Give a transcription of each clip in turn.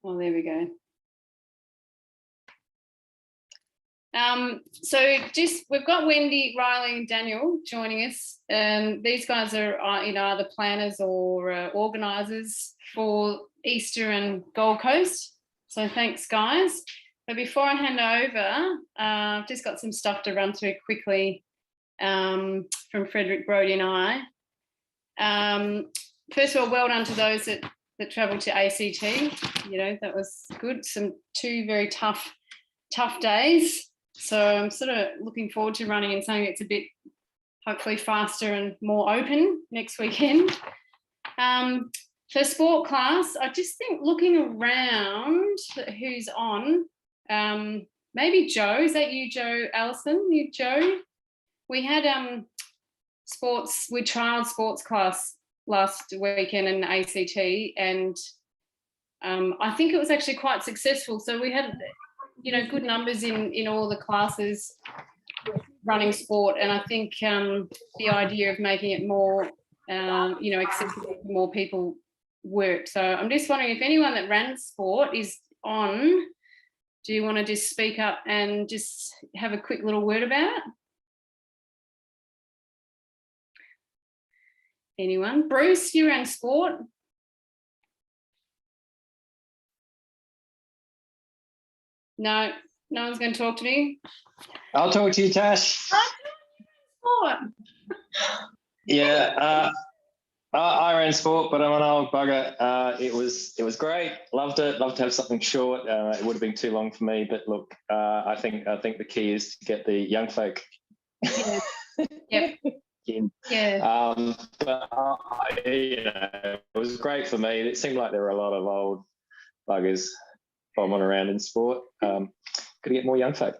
Oh, there we go. So we've got Wendy, Riley and Daniel joining us. These guys are either planners or organisers for Easter and Gold Coast. So thanks, guys. But before I hand over, I've just got some stuff to run through quickly from Frederick, Brodie and I. First of all, well done to those that travelled to ACT. That was good. Two very tough days. So I'm sort of looking forward to running in something that's a bit hopefully faster and more open next weekend. For sport class, I just think looking around who's on, maybe Joe. Is that you, Joe Allison? You, Joe? We had we trialled sports class last weekend in ACT, and I think it was actually quite successful. So we had good numbers in all the classes running sport, and I think the idea of making it more accessible to more people worked. So I'm just wondering if anyone that ran sport is on. Do you want to just speak up and just have a quick little word about it? Anyone? Bruce, you ran sport. No one's going to talk to me. I'll talk to you, Tash. Yeah, I ran sport, but I'm an old bugger. It was great. Loved it. Loved to have something short. It would have been too long for me, but look, I think the key is to get the young folk. Yeah. Yep. in. Yeah. But it was great for me. It seemed like there were a lot of old buggers bombing around in sport. Could get more young folk.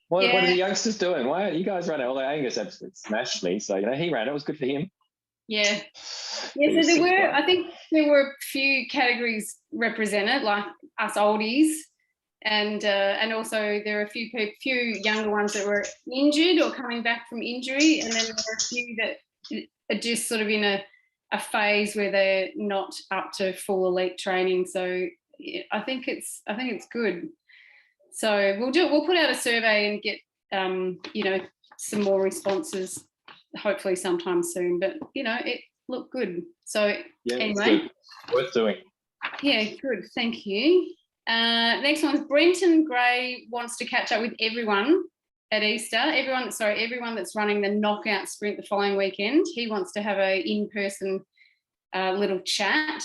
What are the youngsters doing? Why aren't you guys running? Although Angus absolutely smashed me, so he ran. It was good for him. Yeah. So I think there were a few categories represented, like us oldies, and also there are a few younger ones that were injured or coming back from injury, and then there are a few that are just sort of in a phase where they're not up to full elite training. So I think it's good. So we'll put out a survey and get some more responses hopefully sometime soon, but it looked good. So anyway, worth doing. Yeah, good, thank you. Next one is Brenton Gray wants to catch up with everyone at Easter. Everyone that's running the knockout sprint the following weekend. He wants to have a in-person little chat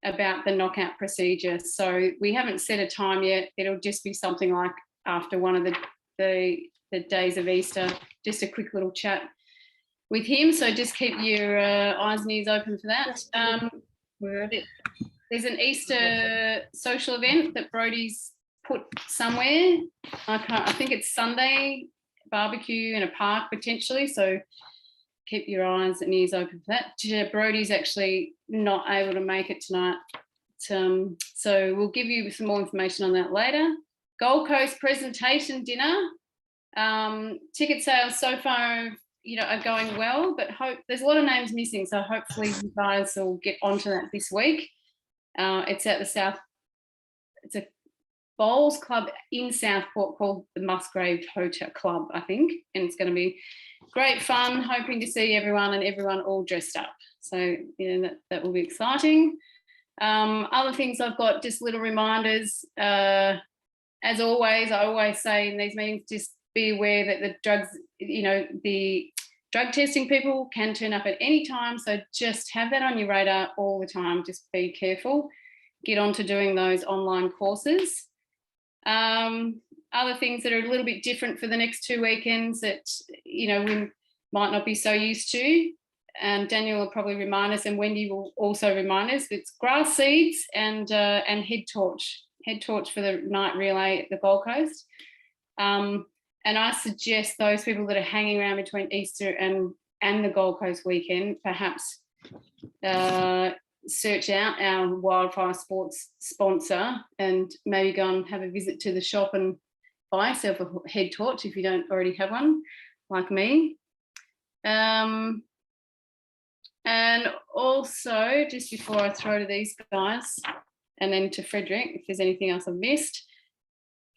about the knockout procedure. So we haven't set a time yet. It'll just be something like after one of the days of Easter, just a quick little chat with him. So just keep your eyes and ears open for that. There's an Easter social event that Brodie's put somewhere. I think it's Sunday barbecue in a park potentially. So keep your eyes and ears open for that. Brodie's actually not able to make it tonight. So we'll give you some more information on that later. Gold Coast presentation dinner. Ticket sales so far are going well, but there's a lot of names missing, so hopefully you guys will get onto that this week. It's at it's a bowls club in Southport called the Musgrave Hotel Club, I think, and it's going to be great fun. Hoping to see everyone and everyone all dressed up, so that will be exciting. Other things I've got, just little reminders. As always, I always say in these meetings, just be aware that the drugs, the drug testing people can turn up at any time. So just have that on your radar all the time. Just be careful. Get on to doing those online courses. Other things that are a little bit different for the next 2 weekends that, we might not be so used to. And Daniel will probably remind us, and Wendy will also remind us, it's grass seeds and head torch for the night relay at the Gold Coast. And I suggest those people that are hanging around between Easter and the Gold Coast weekend, perhaps search out our Wildfire Sports sponsor and maybe go and have a visit to the shop and buy yourself a head torch if you don't already have one, like me. And also, just before I throw to these guys, and then to Frederick, if there's anything else I've missed,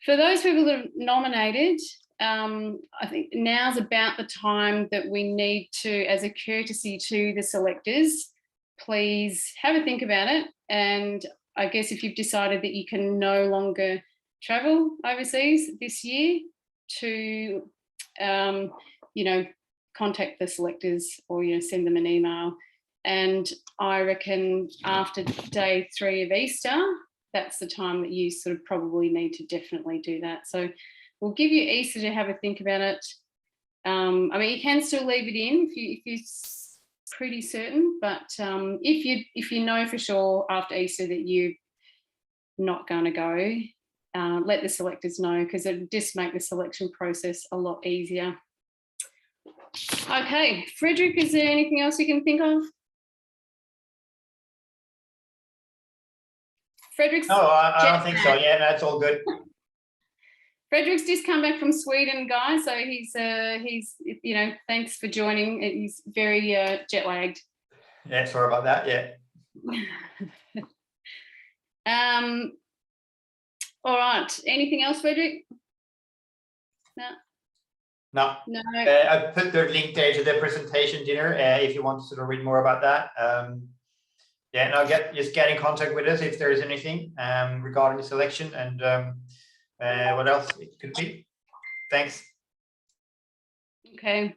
for those people that are nominated, I think now's about the time that we need to, as a courtesy to the selectors, please have a think about it. And I guess if you've decided that you can no longer travel overseas this year, to contact the selectors or send them an email. And I reckon after day 3 of Easter, that's the time that you sort of probably need to definitely do that. So we'll give you Easter to have a think about it. I mean, you can still leave it in if you're pretty certain, but if you know for sure after Easter that you're not going to go, let the selectors know, because it'll just make the selection process a lot easier. Okay, Frederick, is there anything else you can think of? Frederick's no, I don't think so. Yeah, that's all good. Frederick's just come back from Sweden, guys. So he's thanks for joining. He's very jet lagged. Yeah, sorry about that. Yeah. All right. Anything else, Frederick? No. I put the link there to the presentation dinner if you want to sort of read more about that. Yeah, no, just get in contact with us if there is anything regarding the selection and what else it could be. Thanks. Okay.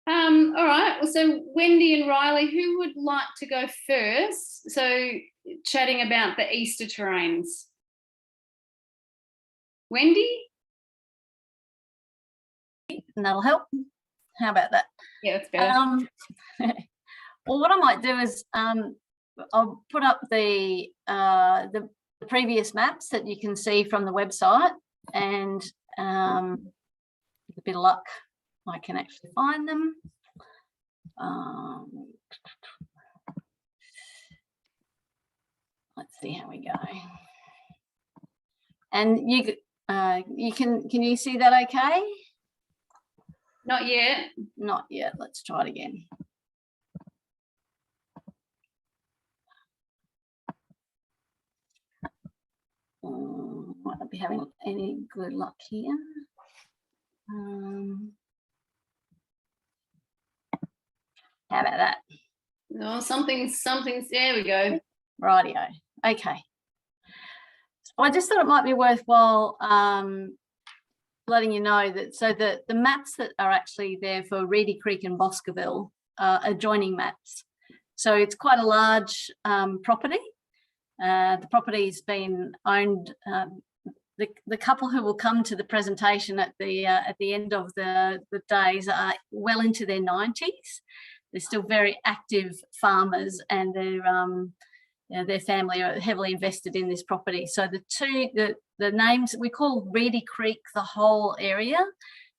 All right. Well, so Wendy and Riley, who would like to go first? So chatting about the Easter terrains. Wendy? And that'll help. How about that? Yeah, that's better. Well, what I might do is I'll put up the previous maps that you can see from the website, and with a bit of luck, I can actually find them. Let's see how we go. And can you see that okay? Not yet. Not yet. Let's try it again. Might not be having any good luck here. How about that? No, something's there we go. Rightio. Okay. So I just thought it might be worthwhile letting you know that, so the maps that are actually there for Reedy Creek and Boscoville are adjoining maps. So it's quite a large property. The property's been owned. The couple who will come to the presentation at the end of the days are well into their 90s. They're still very active farmers, and their family are heavily invested in this property. So the names, we call Reedy Creek the whole area,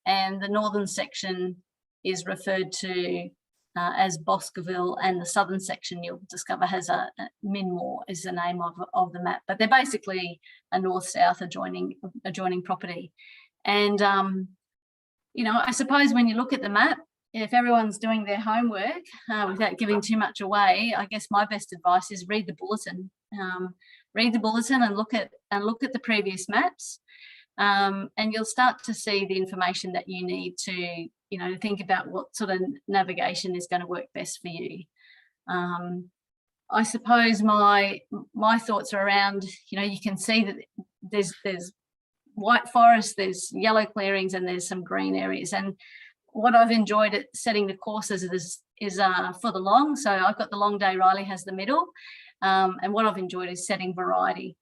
and the northern section is referred to as Boscoville, and the southern section you'll discover has a Minmore is the name of the map, but they're basically a north-south adjoining property. And I suppose when you look at the map, if everyone's doing their homework without giving too much away, I guess my best advice is read the bulletin. Read the bulletin and look at the previous maps, and you'll start to see the information that you need to think about what sort of navigation is going to work best for you. I suppose my thoughts are around, you can see that there's white forest, there's yellow clearings, and there's some green areas. And what I've enjoyed at setting the courses is for the long. So I've got the long day, Riley has the middle. And what I've enjoyed is setting variety.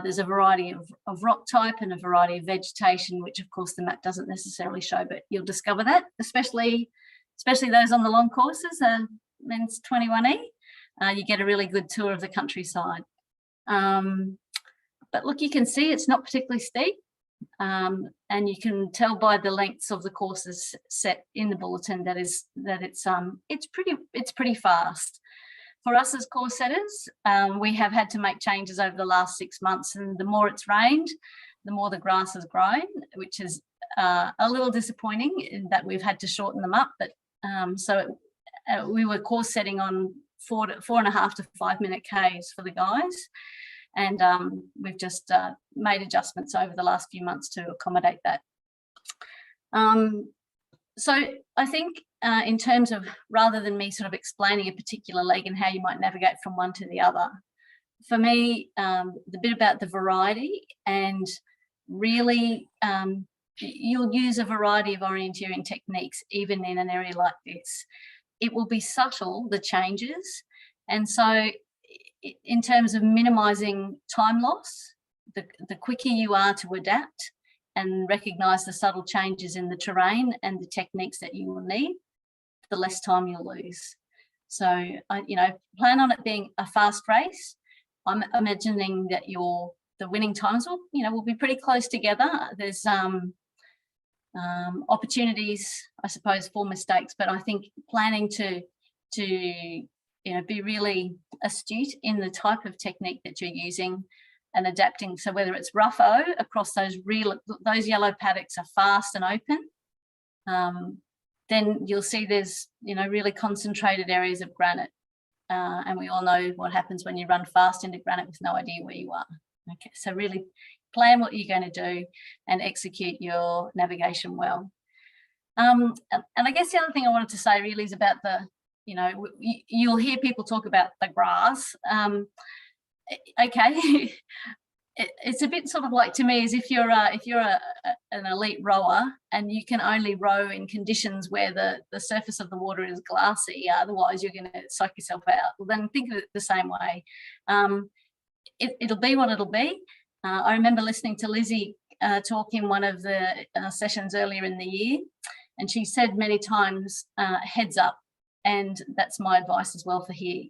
There's a variety of rock type and a variety of vegetation, which of course the map doesn't necessarily show, but you'll discover that, especially those on the long courses, Men's 21E. You get a really good tour of the countryside. But look, you can see it's not particularly steep. And you can tell by the lengths of the courses set in the bulletin that it's pretty fast. For us as course setters, we have had to make changes over the last 6 months, and the more it's rained, the more the grass has grown, which is a little disappointing in that we've had to shorten them up. But we were course setting on 4.5 to 5 minute Ks for the guys. And we've just made adjustments over the last few months to accommodate that. So I think in terms of, rather than me sort of explaining a particular leg and how you might navigate from one to the other, for me, the bit about the variety, and really you'll use a variety of orienteering techniques even in an area like this. It will be subtle, the changes. And so in terms of minimising time loss, the quicker you are to adapt and recognise the subtle changes in the terrain and the techniques that you will need, the less time you'll lose. So, plan on it being a fast race. I'm imagining that the winning times will be pretty close together. There's opportunities, I suppose, for mistakes, but I think planning to be really astute in the type of technique that you're using and adapting. So whether it's rough-o across those yellow paddocks are fast and open, then you'll see there's really concentrated areas of granite, and we all know what happens when you run fast into granite with no idea where you are. Okay, so really plan what you're going to do and execute your navigation well. And I guess the other thing I wanted to say really is about you'll hear people talk about the grass. Okay, it's a bit sort of like, to me, as if you're an elite rower and you can only row in conditions where the surface of the water is glassy, otherwise you're going to soak yourself out. Well, then think of it the same way. It'll be what it'll be. I remember listening to Lizzie talk in one of the sessions earlier in the year, and she said many times, heads up. And that's my advice as well for here.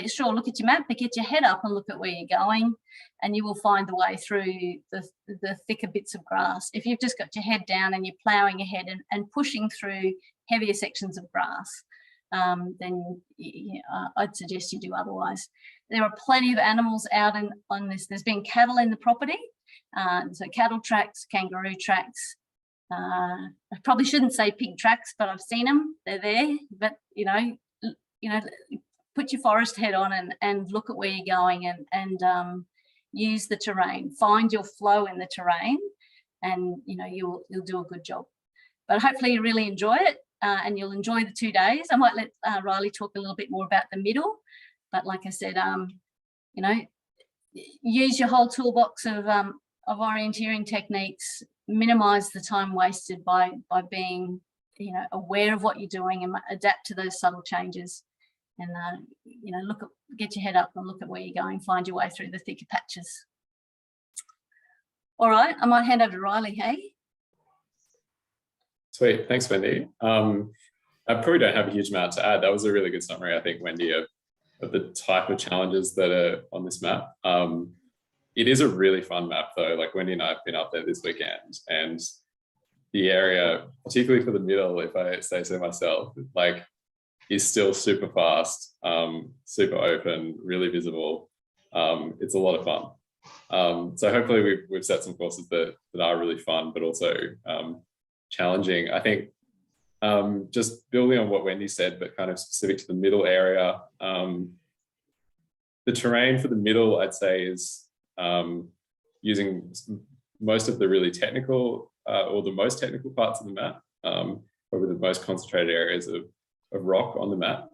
Sure, look at your map, but get your head up and look at where you're going, and you will find the way through the thicker bits of grass. If you've just got your head down and you're ploughing ahead and pushing through heavier sections of grass, then I'd suggest you do otherwise. There are plenty of animals out on this. There's been cattle in the property, so cattle tracks, kangaroo tracks. I probably shouldn't say pig tracks, but I've seen them. They're there. But put your forest head on and look at where you're going and use the terrain. Find your flow in the terrain, and you'll do a good job. But hopefully you really enjoy it, and you'll enjoy the 2 days. I might let Riley talk a little bit more about the middle, but like I said, use your whole toolbox of orienteering techniques. Minimize the time wasted by being aware of what you're doing and adapt to those subtle changes, and get your head up and look at where you're going, find your way through the thicker patches. All right, I might hand over to Riley. Hey, sweet, thanks Wendy. I probably don't have a huge amount to add. That was a really good summary, I think, Wendy, of the type of challenges that are on this map. It is a really fun map though. Like Wendy and I have been up there this weekend, and the area, particularly for the middle, if I say so myself, is still super fast, super open, really visible. It's a lot of fun. So hopefully we've set some courses that are really fun, but also challenging. I think just building on what Wendy said, but kind of specific to the middle area, the terrain for the middle, I'd say, is using most of the really technical or the most technical parts of the map, probably the most concentrated areas of rock on the map.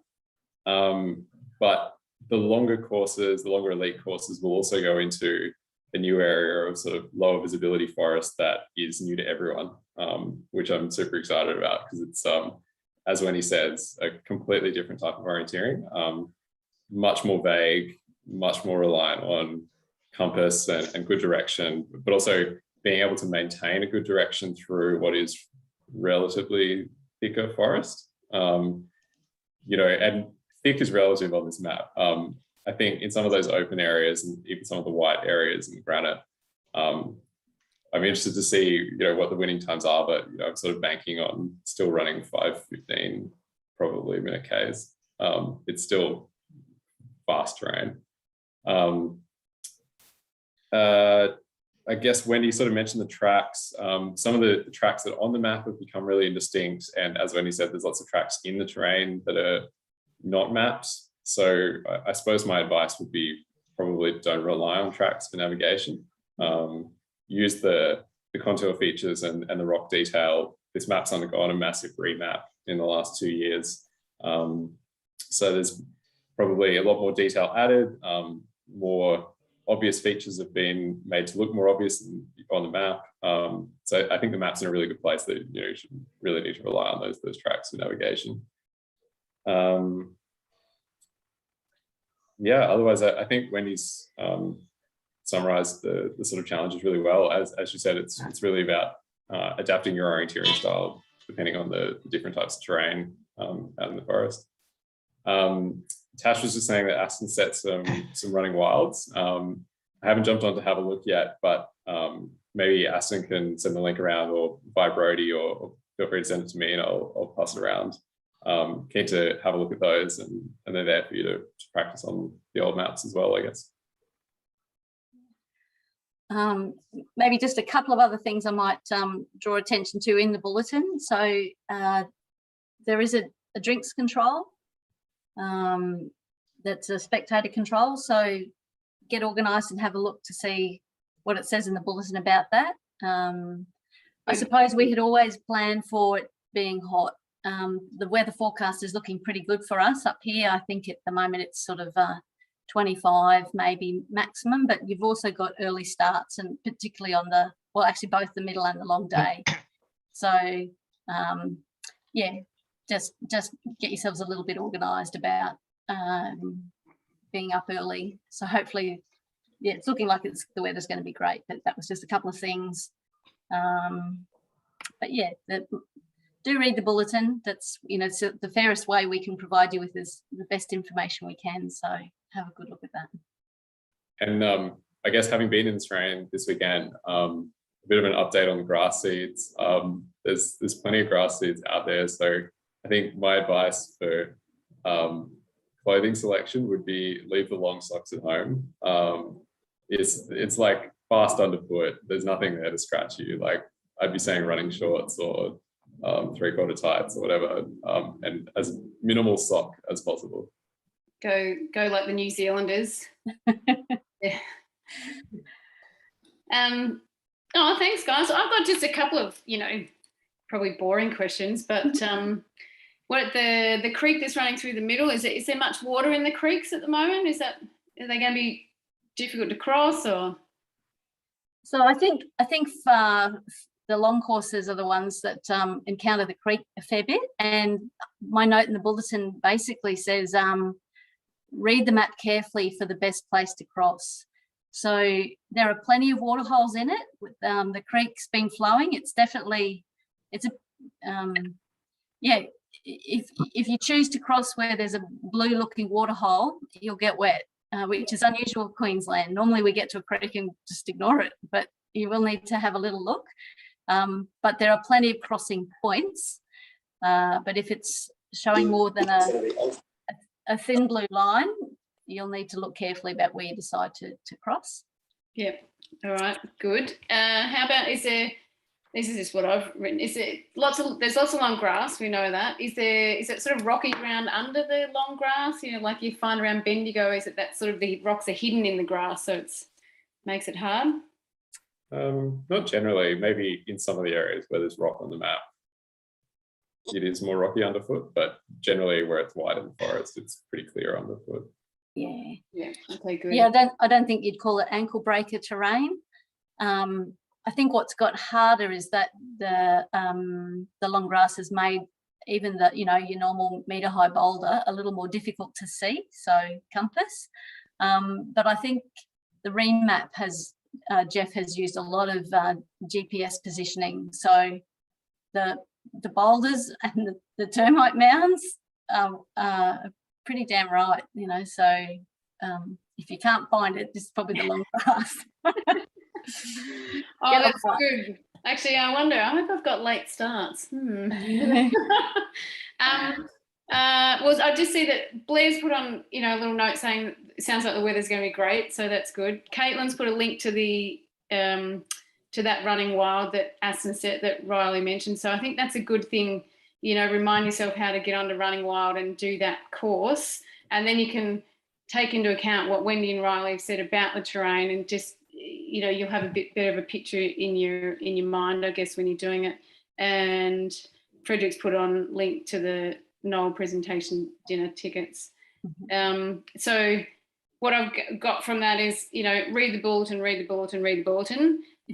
But the longer courses, the longer elite courses, will also go into a new area of sort of lower visibility forest that is new to everyone, which I'm super excited about, because it's, as Wendy says, a completely different type of orienteering, much more vague, much more reliant on compass and good direction, but also being able to maintain a good direction through what is relatively thicker forest. And thick is relative on this map. I think in some of those open areas and even some of the white areas in granite, I'm interested to see, what the winning times are, but I'm sort of banking on still running 5:15 probably minute Ks. It's still fast terrain. I guess Wendy sort of mentioned the tracks. Some of the tracks that are on the map have become really indistinct. And as Wendy said, there's lots of tracks in the terrain that are not mapped. So I suppose my advice would be probably don't rely on tracks for navigation. Use the contour features and the rock detail. This map's undergone a massive remap in the last 2 years. So there's probably a lot more detail added, more obvious features have been made to look more obvious on the map. So I think the map's in a really good place that you should really need to rely on those tracks for navigation. Yeah, otherwise I think Wendy's summarized the sort of challenges really well. As you said, it's really about adapting your orienteering style depending on the different types of terrain out in the forest. Tash was just saying that Aston set some running wilds. I haven't jumped on to have a look yet, but maybe Aston can send the link around, or by Brody, or feel free to send it to me and I'll pass it around. Keen to have a look at those, and they're there for you to practice on the old maps as well, I guess. Maybe just a couple of other things I might draw attention to in the bulletin. So there is a drinks control. That's a spectator control, so get organised and have a look to see what it says in the bulletin about that. I suppose we had always planned for it being hot. The weather forecast is looking pretty good for us up here. I think at the moment it's sort of 25 maybe maximum, but you've also got early starts, and particularly on actually both the middle and the long day. So yeah, just get yourselves a little bit organised about being up early. So hopefully, yeah, it's looking like the weather's going to be great, but that was just a couple of things. But yeah, do read the bulletin. That's, it's the fairest way we can provide you with the best information we can. So have a good look at that. And I guess having been in the terrain this weekend, a bit of an update on the grass seeds. There's plenty of grass seeds out there. So I think my advice for clothing selection would be leave the long socks at home. It's like fast underfoot. There's nothing there to scratch you. Like I'd be saying running shorts or 3/4 tights or whatever, and as minimal sock as possible. Go like the New Zealanders. Yeah. Oh, thanks, guys. I've got just a couple of, probably boring questions, but what the creek that's running through the middle, is there much water in the creeks at the moment? Are they going to be difficult to cross, or? So I think the long courses are the ones that encounter the creek a fair bit, and my note in the bulletin basically says read the map carefully for the best place to cross. So there are plenty of water holes in it. With the creek's been flowing. If you choose to cross where there's a blue looking water hole, you'll get wet, which is unusual in Queensland. Normally we get to a creek and just ignore it, but you will need to have a little look. But there are plenty of crossing points. But if it's showing more than a thin blue line, you'll need to look carefully about where you decide to cross. Yeah. All right. Good. How about, this is just what I've written. There's lots of long grass. We know that. Is it sort of rocky ground under the long grass? Like you find around Bendigo. Is it that sort of the rocks are hidden in the grass, so it makes it hard? Not generally. Maybe in some of the areas where there's rock on the map, it is more rocky underfoot, but generally where it's wide in the forest, it's pretty clear underfoot. Yeah. Yeah. Okay, good. Yeah, I don't think you'd call it ankle breaker terrain. I think what's got harder is that the long grass has made even your normal metre high boulder a little more difficult to see, so compass. But I think the remap Jeff has used a lot of GPS positioning, so the boulders and the termite mounds are pretty damn right, so if you can't find it, this is probably the long grass. Oh, that's good. Actually, I hope I've got late starts. I just see that Blair's put on, a little note saying it sounds like the weather's going to be great, so that's good. Caitlin's put a link to the to that running wild that Aston said, that Riley mentioned. So I think that's a good thing. You know, remind yourself how to get onto running wild and do that course, and then you can take into account what Wendy and Riley have said about the terrain, and just, you know, you'll have a bit better of a picture in your mind, I guess, when you're doing it. And Frederick's put on link to the NOL presentation dinner tickets. So what I've got from that is, you know, read the bulletin,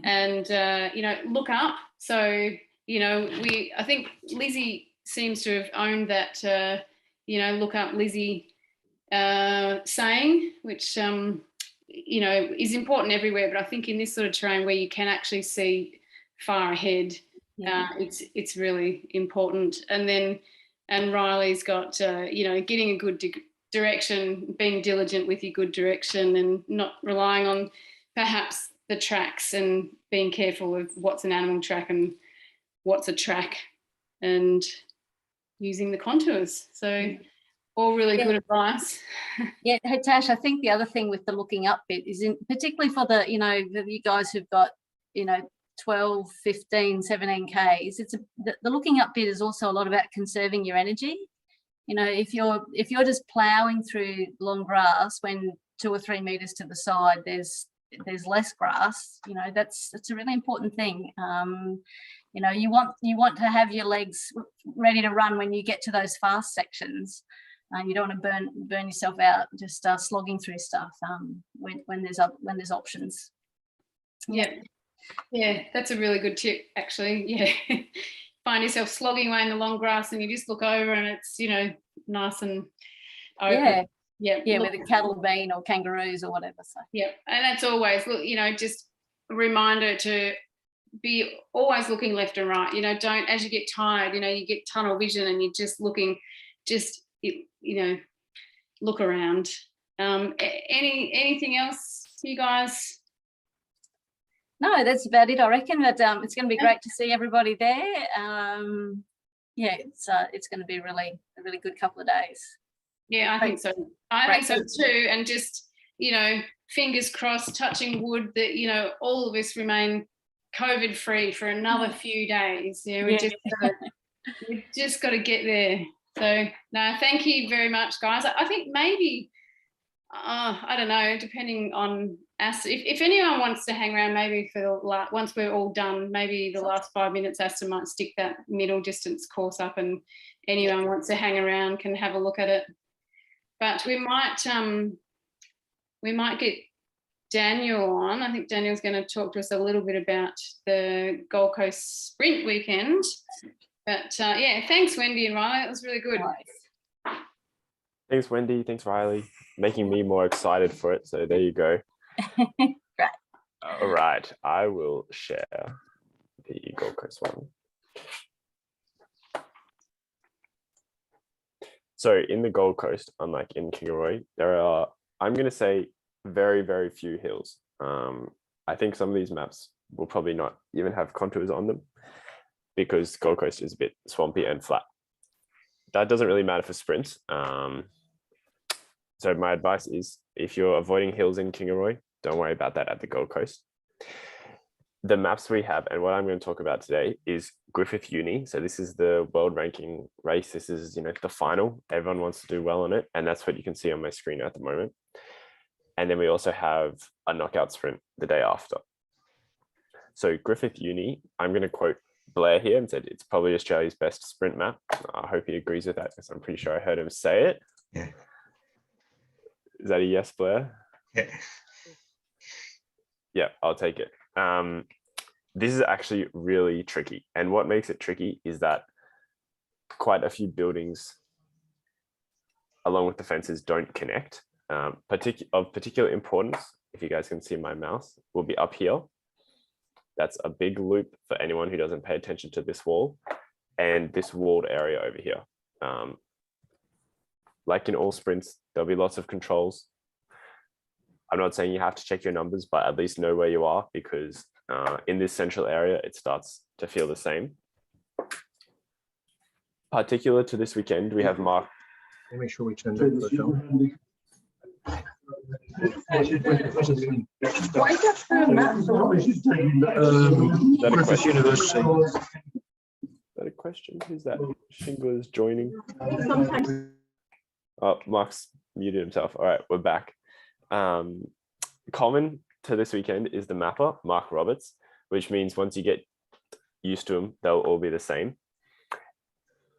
and, you know, look up. So, you know, I think Lizzie seems to have owned that, you know, look up Lizzie saying, which, you know, is important everywhere. But I think in this sort of terrain where you can actually see far ahead, it's really important. And Riley's got, you know, getting a good direction, being diligent with your good direction, and not relying on perhaps the tracks, and being careful of what's an animal track and what's a track, and using the contours. So all really good advice. Yeah, hey Tash, I think the other thing with the looking up bit is, particularly for the, you know, you guys who've got, you know, 12, 15, 17 Ks, the looking up bit is also a lot about conserving your energy. You know, if you're just ploughing through long grass when 2 or 3 meters to the side there's less grass, you know, that's a really important thing. You know, you want to have your legs ready to run when you get to those fast sections. You don't want to burn yourself out just slogging through stuff when there's options. Yeah, that's a really good tip, actually. Yeah. Find yourself slogging away in the long grass and you just look over and it's, you know, nice and open. Yeah, with a cattle bean or kangaroos or whatever. So yeah, and that's always, look, you know, just a reminder to be always looking left and right. You know, don't, as you get tired, you know, you get tunnel vision and you're just looking, you know, look around. Anything else, you guys? No, that's about it, I reckon. But it's going to be great to see everybody there. Yeah, it's going to be a really good couple of days. Yeah, I think so. I think so too. And just, you know, fingers crossed, touching wood, that, you know, all of us remain COVID free for another few days. Yeah, we just got to get there. So no, thank you very much, guys. I think maybe, I don't know, depending on us, if anyone wants to hang around, maybe for once we're all done, maybe the last 5 minutes, Aston might stick that middle distance course up, and anyone wants to hang around can have a look at it. But we might get Daniel on. I think Daniel's going to talk to us a little bit about the Gold Coast Sprint weekend. But yeah, thanks, Wendy and Riley. It was really good. Nice. Thanks, Wendy. Thanks, Riley. Making me more excited for it. So there you go. Right. All right. I will share the Gold Coast one. So in the Gold Coast, unlike in Kingaroy, there are, I'm going to say, very, very few hills. I think some of these maps will probably not even have contours on them because Gold Coast is a bit swampy and flat. That doesn't really matter for sprints. So my advice is, if you're avoiding hills in Kingaroy, don't worry about that at the Gold Coast. The maps we have, and what I'm going to talk about today, is Griffith Uni. So this is the world ranking race. This is, you know, the final. Everyone wants to do well on it, and that's what you can see on my screen at the moment. And then we also have a knockout sprint the day after. So Griffith Uni, I'm going to quote Blair here and said it's probably Australia's best sprint map. I hope he agrees with that because I'm pretty sure I heard him say it. Yeah. Is that a yes, Blair? Yeah. Yeah, I'll take it. This is actually really tricky. And what makes it tricky is that quite a few buildings along with the fences don't connect. Of particular importance, if you guys can see my mouse, will be up here. That's a big loop for anyone who doesn't pay attention to this wall and this walled area over here. Like in all sprints, there'll be lots of controls. I'm not saying you have to check your numbers, but at least know where you are, because in this central area, it starts to feel the same. Particular to this weekend, we have marked. Make sure we turn it. Griffith University. Is that a question? Who's that? Shingle is joining. Oh, Mark's muted himself. All right, we're back. Common to this weekend is the mapper, Mark Roberts, which means once you get used to them, they'll all be the same.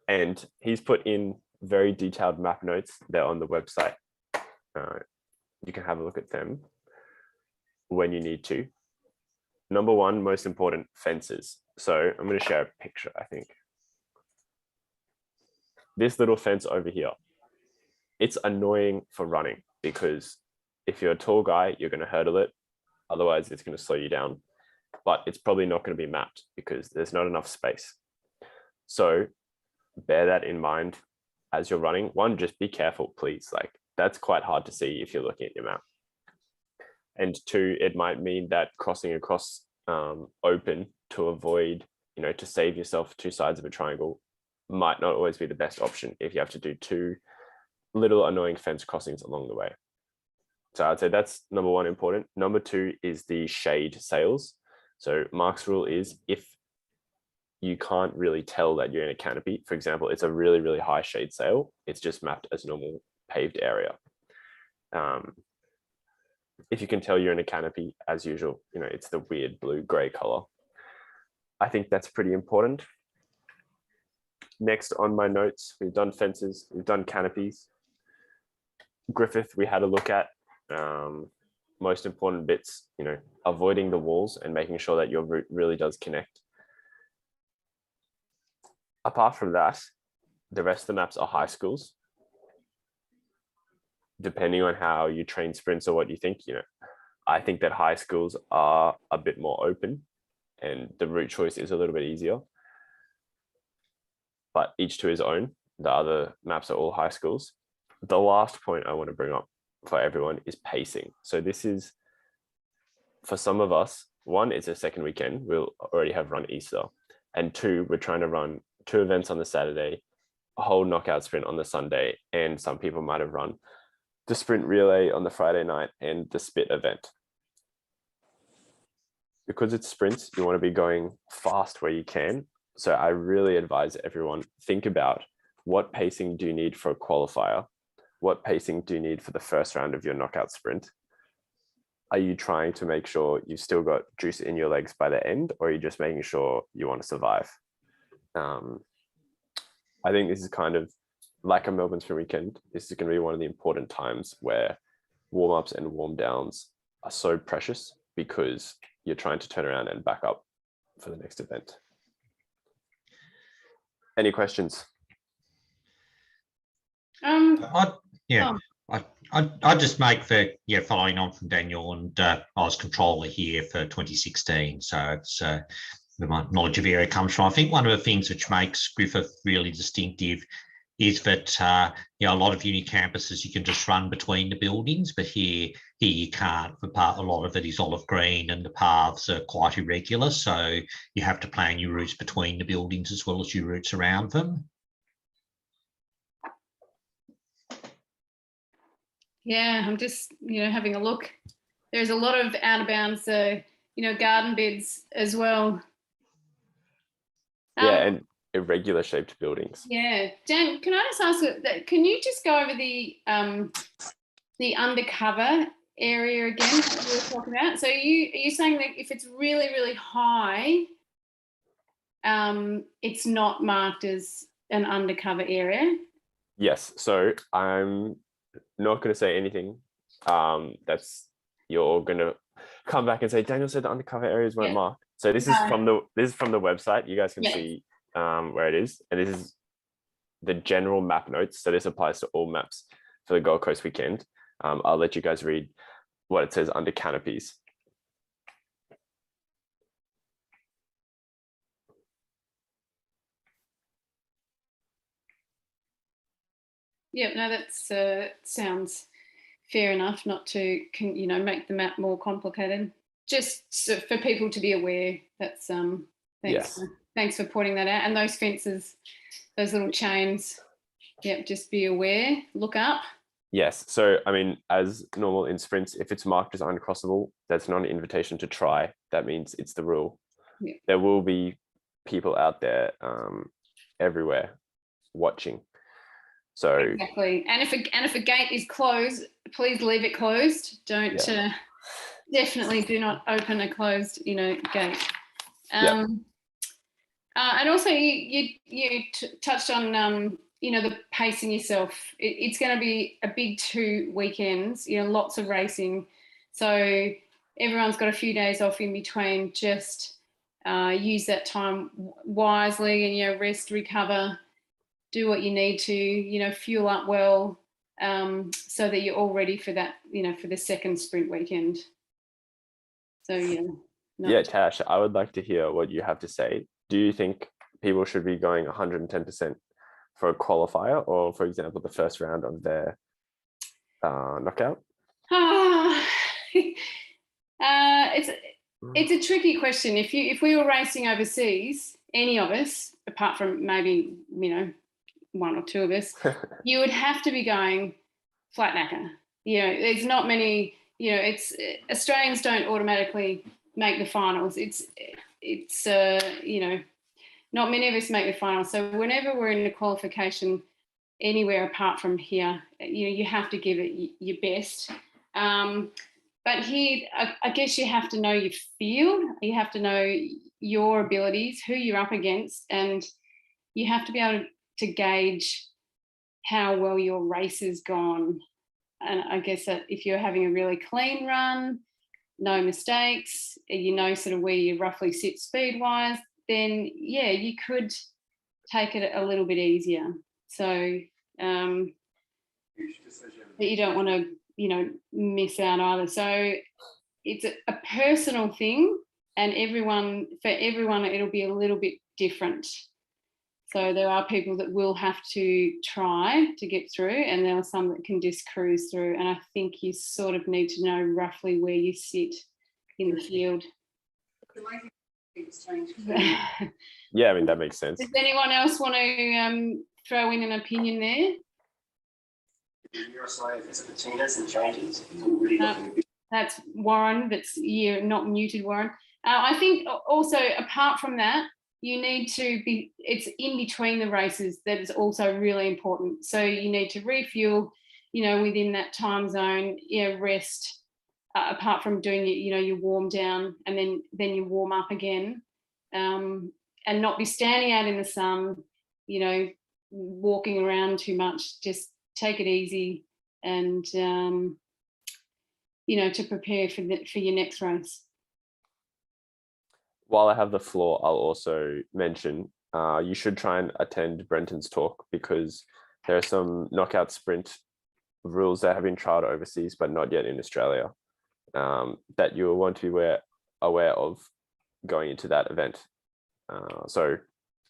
And he's put in very detailed map notes. They're on the website. You can have a look at them when you need to. Number one, most important, fences. So I'm going to share a picture, I think. This little fence over here, it's annoying for running because if you're a tall guy, you're going to hurdle it. Otherwise, it's going to slow you down. But it's probably not going to be mapped because there's not enough space. So bear that in mind as you're running. One, just be careful, please. Like that's quite hard to see if you're looking at your map. And two, it might mean that crossing across open to avoid, to save yourself two sides of a triangle might not always be the best option if you have to do two little annoying fence crossings along the way. So I'd say that's number one important. Number two is the shade sails. So Mark's rule is if you can't really tell that you're in a canopy, for example, it's a really, really high shade sail, it's just mapped as normal paved area. If you can tell you're in a canopy, as usual, it's the weird blue-gray color. I think that's pretty important. Next on my notes, we've done fences, we've done canopies. Griffith, we had a look at most important bits, avoiding the walls and making sure that your route really does connect. Apart from that, the rest of the maps are high schools. Depending on how you train sprints or what you think, I think that high schools are a bit more open and the route choice is a little bit easier. But each to his own. The other maps are all high schools. The last point I want to bring up for everyone is pacing. So this is, for some of us, one, it's a second weekend. We'll already have run Easter. And two, we're trying to run 2 events on the Saturday, a whole knockout sprint on the Sunday, and some people might have run the sprint relay on the Friday night and the spit event. Because it's sprints, you want to be going fast where you can. So I really advise everyone, think about what pacing do you need for a qualifier? What pacing do you need for the first round of your knockout sprint? Are you trying to make sure you've still got juice in your legs by the end, or are you just making sure you want to survive? I think this is kind of like a Melbourne Sprint weekend. This is going to be one of the important times where warm-ups and warm-downs are so precious because you're trying to turn around and back up for the next event. Any questions? I'd just make for following on from Daniel, and I was controller here for 2016, so it's where my knowledge of area comes from. I think one of the things which makes Griffith really distinctive is that a lot of uni campuses you can just run between the buildings, but here you can't. A lot of it is olive green and the paths are quite irregular, so you have to plan your routes between the buildings as well as your routes around them. Yeah, I'm just, having a look. There's a lot of out of bounds, garden beds as well. Yeah, and irregular shaped buildings. Yeah. Dan, can I just ask, can you just go over the undercover area again that we were talking about? So are you saying that if it's really, really high, it's not marked as an undercover area? Yes. So I'm not going to say anything that's you're going to come back and say Daniel said the undercover areas weren't marked. So this is from the website. You guys can see where it is, and this is the general map notes. So this applies to all maps for the Gold Coast weekend. I'll let you guys read what it says under canopies. Yeah, no, that's sounds fair enough. Not to make the map more complicated. Just for people to be aware. That's thanks. Yes. Thanks for pointing that out. And those fences, those little chains. Yep, just be aware. Look up. Yes. So, I mean, as normal in sprints, if it's marked as uncrossable, that's not an invitation to try. That means it's the rule. Yeah. There will be people out there everywhere watching. So exactly. And if a gate is closed, please leave it closed. Don't definitely do not open a closed, gate. And also you touched on the pacing yourself. It's going to be a big 2 weekends, lots of racing. So everyone's got a few days off in between. Just use that time wisely and, rest, recover, do what you need to, fuel up well, so that you're all ready for that, for the second sprint weekend. So, Tash, I would like to hear what you have to say. Do you think people should be going 110% for a qualifier, or, for example, the first round of their knockout? It's a tricky question. If we were racing overseas, any of us, apart from maybe 1 or 2 of us, you would have to be going flat knacker. There's not many. It's Australians don't automatically make the finals. It's not many of us make the finals. So whenever we're in a qualification anywhere apart from here, you have to give it your best. But here, I guess you have to know your field. You have to know your abilities, who you're up against, and you have to be able to gauge how well your race has gone. And I guess that if you're having a really clean run, no mistakes, sort of where you roughly sit speed-wise, then, you could take it a little bit easier. So, but you don't want to, miss out either. So it's a personal thing, and for everyone, it'll be a little bit different. So there are people that will have to try to get through, and there are some that can just cruise through. And I think you sort of need to know roughly where you sit in the field. Yeah, I mean, that makes sense. Does anyone else want to throw in an opinion there? That's Warren. You're not muted, Warren. I think also, apart from that, you need to be, it's in between the races that is also really important. So you need to refuel, within that time zone, rest, apart from doing your warm down, and then you warm up again, and not be standing out in the sun, walking around too much. Just take it easy, and to prepare for your next race. While I have the floor, I'll also mention you should try and attend Brenton's talk, because there are some knockout sprint rules that have been trialed overseas but not yet in Australia, that you will want to be aware of going into that event. So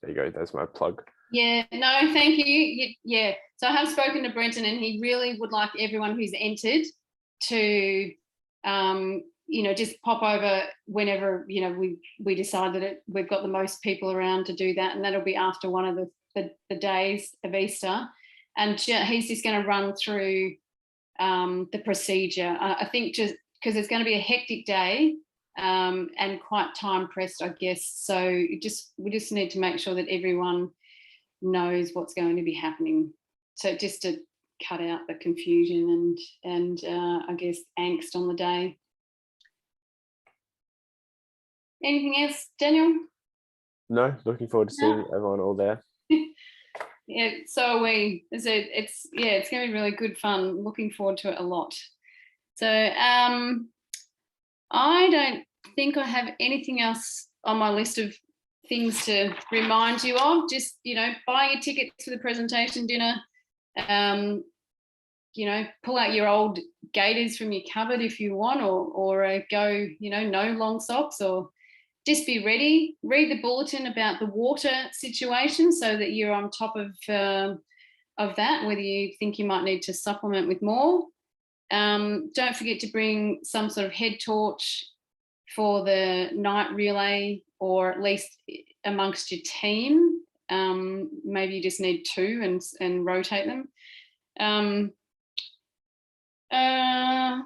there you go. That's my plug. Yeah, no, thank you. Yeah, so I have spoken to Brenton, and he really would like everyone who's entered to just pop over whenever we decide that we've got the most people around to do that, and that'll be after one of the days of Easter, and he's just going to run through the procedure. I think just because it's going to be a hectic day, and quite time pressed, I guess. So we just need to make sure that everyone knows what's going to be happening. So just to cut out the confusion and I guess angst on the day. Anything else, Daniel? No, looking forward to seeing everyone all there. Yeah, so are we. It's going to be really good fun. Looking forward to it a lot. So I don't think I have anything else on my list of things to remind you of. Just buy your tickets for the presentation dinner. Pull out your old gaiters from your cupboard if you want, or go no long socks, or just be ready. Read the bulletin about the water situation so that you're on top of that, whether you think you might need to supplement with more. Don't forget to bring some sort of head torch for the night relay, or at least amongst your team. Maybe you just need 2 and rotate them. I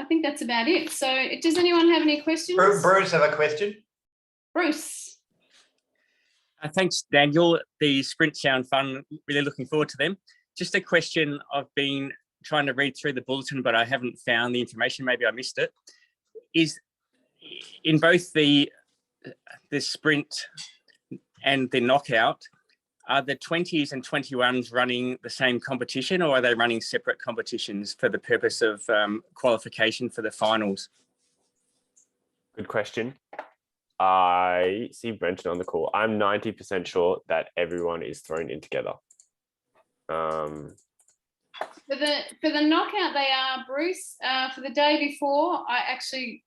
think that's about it. So does anyone have any questions? Bruce have a question. Bruce. Thanks, Daniel. The sprints sound fun. Really looking forward to them. Just a question. I've been trying to read through the bulletin, but I haven't found the information. Maybe I missed it. Is in both the sprint and the knockout, are the 20s and 21s running the same competition, or are they running separate competitions for the purpose of qualification for the finals? Good question. I see Brenton on the call. I'm 90% sure that everyone is thrown in together. For the knockout, they are, Bruce. For the day before, I actually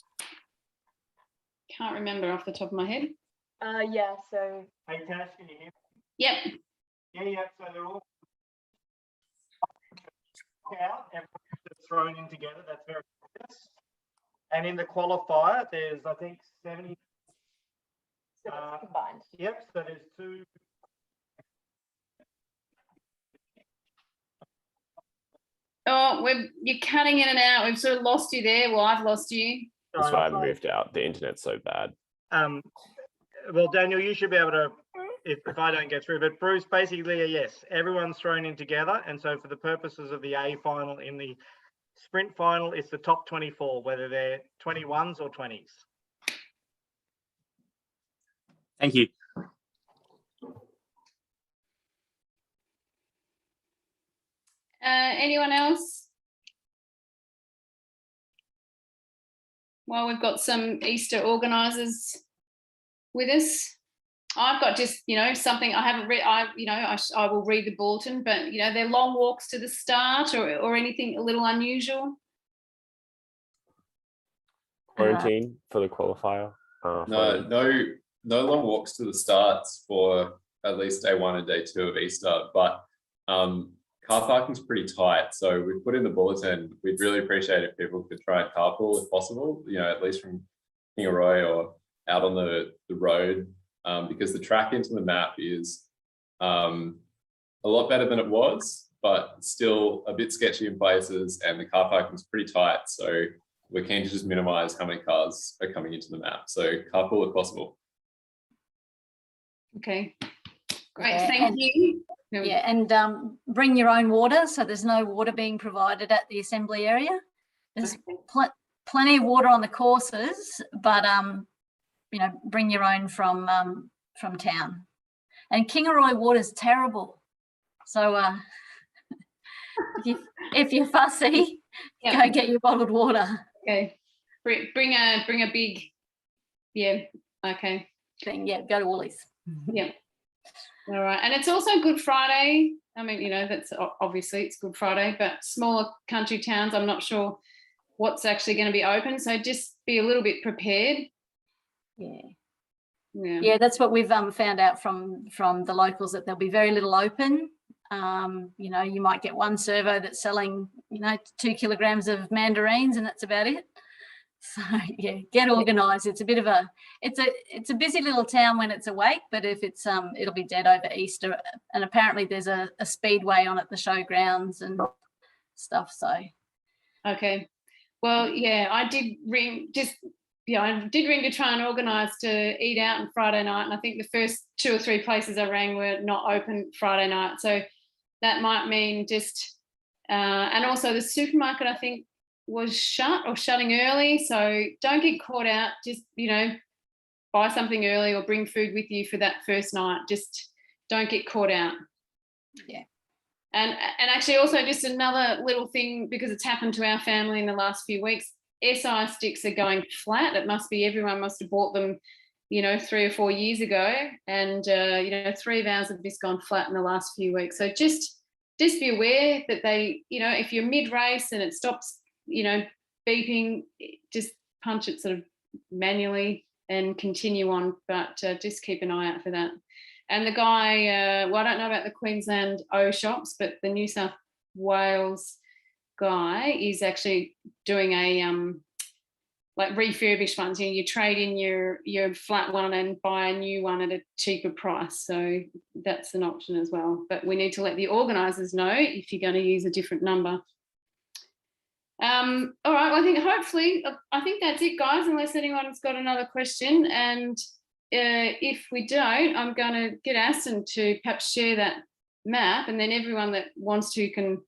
can't remember off the top of my head. Yeah, so. Hey, Tash, can you hear me? Yep. Yeah, so they're all out, everyone's thrown in together. That's very obvious. And in the qualifier, there's, I think, 70. Combined. Yep, so there's 2. Oh, you're cutting in and out. We've sort of lost you there. Well, I've lost you. That's why I moved out. The internet's so bad. Well, Daniel, you should be able to, if I don't get through, but Bruce, basically, yes, everyone's thrown in together. And so for the purposes of the A final, in the sprint final, it's the top 24, whether they're 21s or 20s. Thank you. Anyone else? Well, we've got some Easter organisers with us. I've got just, something I haven't read. I will read the bulletin, but they're long walks to the start or anything a little unusual. Quarantine for the qualifier. No long walks to the starts for at least day 1 and day 2 of Easter, but car parking's pretty tight. So we put in the bulletin, we'd really appreciate if people could try and carpool if possible, at least from Kingaroy or out on the road, because the track into the map is a lot better than it was, but still a bit sketchy in places, and the car parking's pretty tight. So we're keen to just minimize how many cars are coming into the map. So carpool if possible. Okay, great, thank you. Yeah, and bring your own water. So there's no water being provided at the assembly area. There's plenty of water on the courses, but bring your own from town. And Kingaroy water is terrible. So if you're fussy, go get your bottled water. Okay, bring a big, okay. Thing, go to Woolies. Yeah. All right, and it's also Good Friday. I mean, that's obviously it's Good Friday, but smaller country towns, I'm not sure what's actually going to be open. So just be a little bit prepared. Yeah, that's what we've found out from the locals, that there'll be very little open. You might get one servo that's selling 2 kilograms of mandarins, and that's about it. So get organised. It's a bit of it's a busy little town when it's awake, but if it's it'll be dead over Easter. And apparently there's a speedway on at the showgrounds and stuff. So okay, well, I did ring to try and organise to eat out on Friday night, and I think the first 2 or 3 places I rang were not open Friday night. So that might mean just and also the supermarket, I think, was shut or shutting early. So don't get caught out. Just buy something early or bring food with you for that first night. Just don't get caught out. And actually also just another little thing, because it's happened to our family in the last few weeks, SI sticks are going flat. It must be everyone must have bought them 3 or 4 years ago, and 3 of ours have just gone flat in the last few weeks. So just be aware that they if you're mid-race and it stops beeping, just punch it sort of manually and continue on, but just keep an eye out for that. And the guy, I don't know about the Queensland O shops, but the New South Wales guy is actually doing like refurbished ones. You trade in your flat one and buy a new one at a cheaper price. So that's an option as well. But we need to let the organisers know if you're going to use a different number. All right, well, I think that's it, guys, unless anyone's got another question. And if we don't, I'm going to get Aston to perhaps share that map, and then everyone that wants to can,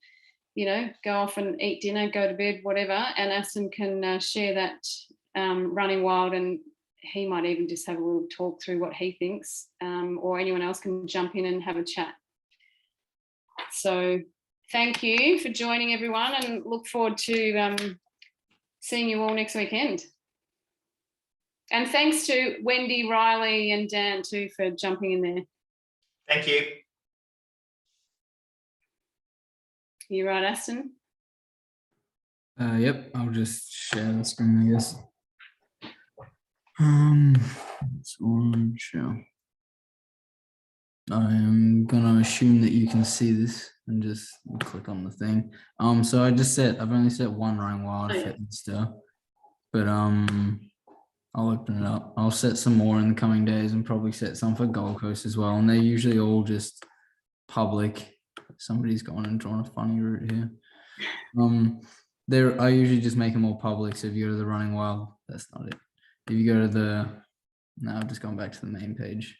go off and eat dinner, go to bed, whatever, and Aston can share that running wild, and he might even just have a little talk through what he thinks, or anyone else can jump in and have a chat. So thank you for joining, everyone, and look forward to seeing you all next weekend. And thanks to Wendy, Riley and Dan too for jumping in there. Thank you. You right, Aston? Yep, I'll just share the screen, I guess. It's orange. Show. I am gonna assume that you can see this and just click on the thing. So I've only set one running wild for Insta, but I'll open it up. I'll set some more in the coming days and probably set some for Gold Coast as well. And they're usually all just public. Somebody's gone and drawn a funny route here. I usually just make them all public. So if you go to the running wild, that's not it. If you go to I've just gone back to the main page.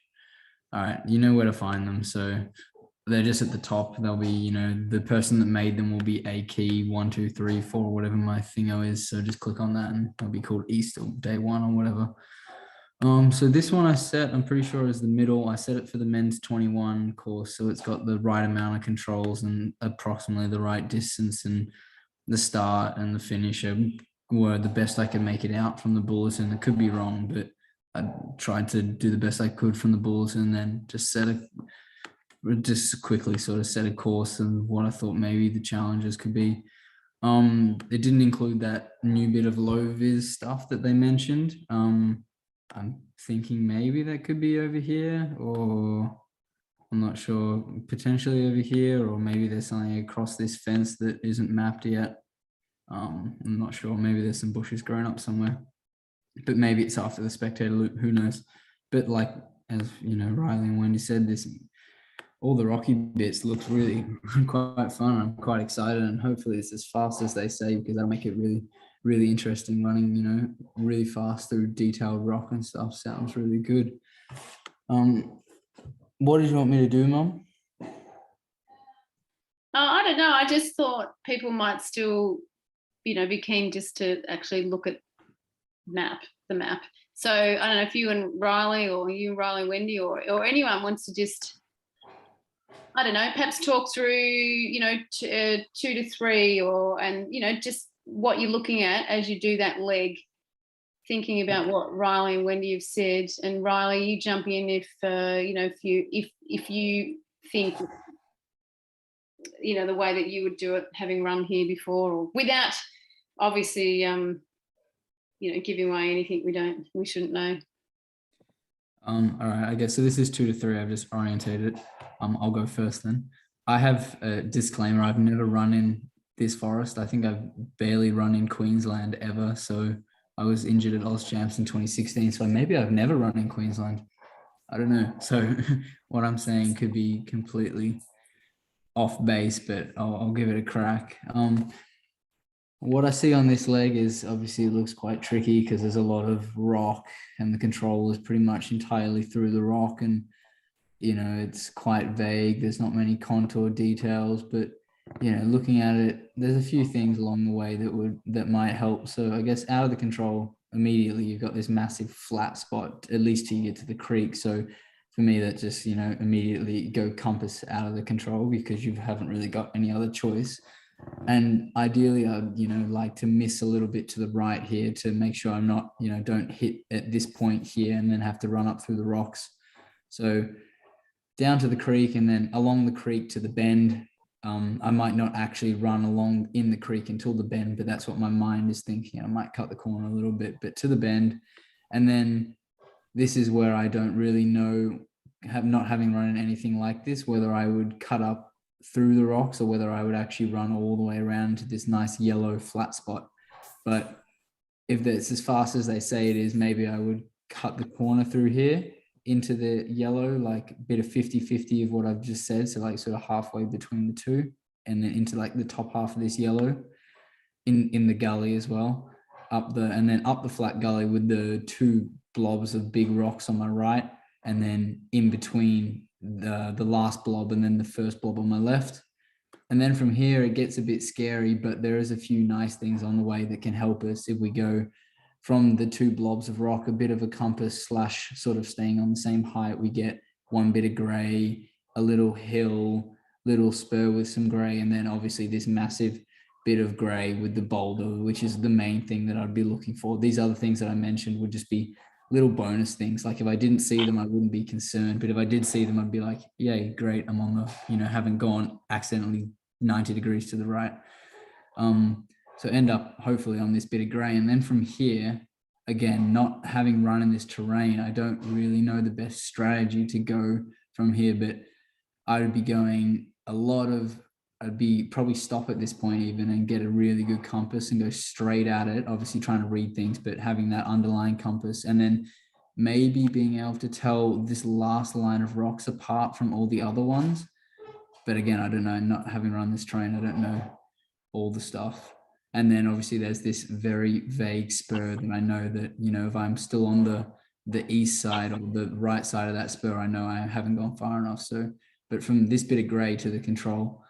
All right, you know where to find them. So they're just at the top. They'll be, the person that made them will be a key 1, 2, 3, 4, whatever my thingo is. So just click on that and it'll be called East or Day 1 or whatever. So this one I'm pretty sure is the middle. I set it for the men's 21 course. So it's got the right amount of controls and approximately the right distance, and the start and the finish were the best I could make it out from the bulletin. It could be wrong, but I tried to do the best I could from the bulletin, and then just quickly sort of set a course and what I thought maybe the challenges could be. It didn't include that new bit of low vis stuff that they mentioned. I'm thinking maybe that could be over here, or I'm not sure, potentially over here, or maybe there's something across this fence that isn't mapped yet. I'm not sure, maybe there's some bushes growing up somewhere, but maybe it's after the spectator loop, who knows. But like, as Riley and Wendy said, all the rocky bits looks really quite fun. I'm quite excited, and hopefully it's as fast as they say, because that'll make it really, really interesting running, really fast through detailed rock and stuff. Sounds really good. What did you want me to do, Mum? I don't know. I just thought people might still, be keen just to actually look at the map. So I don't know if you and Riley, or you, Riley, Wendy, or anyone wants to just, I don't know, perhaps talk through, 2 to 3, and just what you're looking at as you do that leg, thinking about what Riley and Wendy have said. And Riley, you jump in if you think, the way that you would do it, having run here before, or without obviously, giving away anything we shouldn't know. All right, I guess so. This is 2 to 3. I've just orientated it. I'll go first then. I have a disclaimer. I've never run in this forest. I think I've barely run in Queensland ever. So I was injured at Oz Champs in 2016. So maybe I've never run in Queensland. I don't know. So what I'm saying could be completely off base, but I'll give it a crack. What I see on this leg is, obviously it looks quite tricky because there's a lot of rock and the control is pretty much entirely through the rock, and it's quite vague. There's not many contour details, but looking at it, there's a few things along the way that might help. So I guess out of the control, immediately you've got this massive flat spot, at least till you get to the creek. So for me, that just immediately go compass out of the control, because you haven't really got any other choice. And ideally, I'd like to miss a little bit to the right here to make sure I'm not don't hit at this point here and then have to run up through the rocks. So down to the creek, and then along the creek to the bend. I might not actually run along in the creek until the bend, but that's what my mind is thinking. I might cut the corner a little bit, but to the bend. And then this is where I don't really know, not having run anything like this, whether I would cut up through the rocks or whether I would actually run all the way around to this nice yellow flat spot. But if that's as fast as they say it is, maybe I would cut the corner through here into the yellow, like a bit of 50-50 of what I've just said. So like sort of halfway between the two, and then into like the top half of this yellow in the gully as well, and then up the flat gully with the two blobs of big rocks on my right, and then in between the last blob and then the first blob on my left. And then from here, it gets a bit scary, but there is a few nice things on the way that can help us if we go from the two blobs of rock, a bit of a compass slash sort of staying on the same height. We get one bit of gray, a little hill, little spur with some gray, and then obviously this massive bit of gray with the boulder, which is the main thing that I'd be looking for. These other things that I mentioned would just be little bonus things. Like if I didn't see them, I wouldn't be concerned. But if I did see them, I'd be like, yay, great. I'm on the, haven't gone accidentally 90 degrees to the right. So end up hopefully on this bit of gray. And then from here, again, not having run in this terrain, I don't really know the best strategy to go from here, but I would be going I'd be probably stop at this point even and get a really good compass and go straight at it, obviously trying to read things, but having that underlying compass, and then maybe being able to tell this last line of rocks apart from all the other ones. But again, I don't know, not having run this terrain, I don't know all the stuff. And then obviously there's this very vague spur that I know that, if I'm still on the east side or the right side of that spur, I know I haven't gone far enough. So, but from this bit of gray to the control,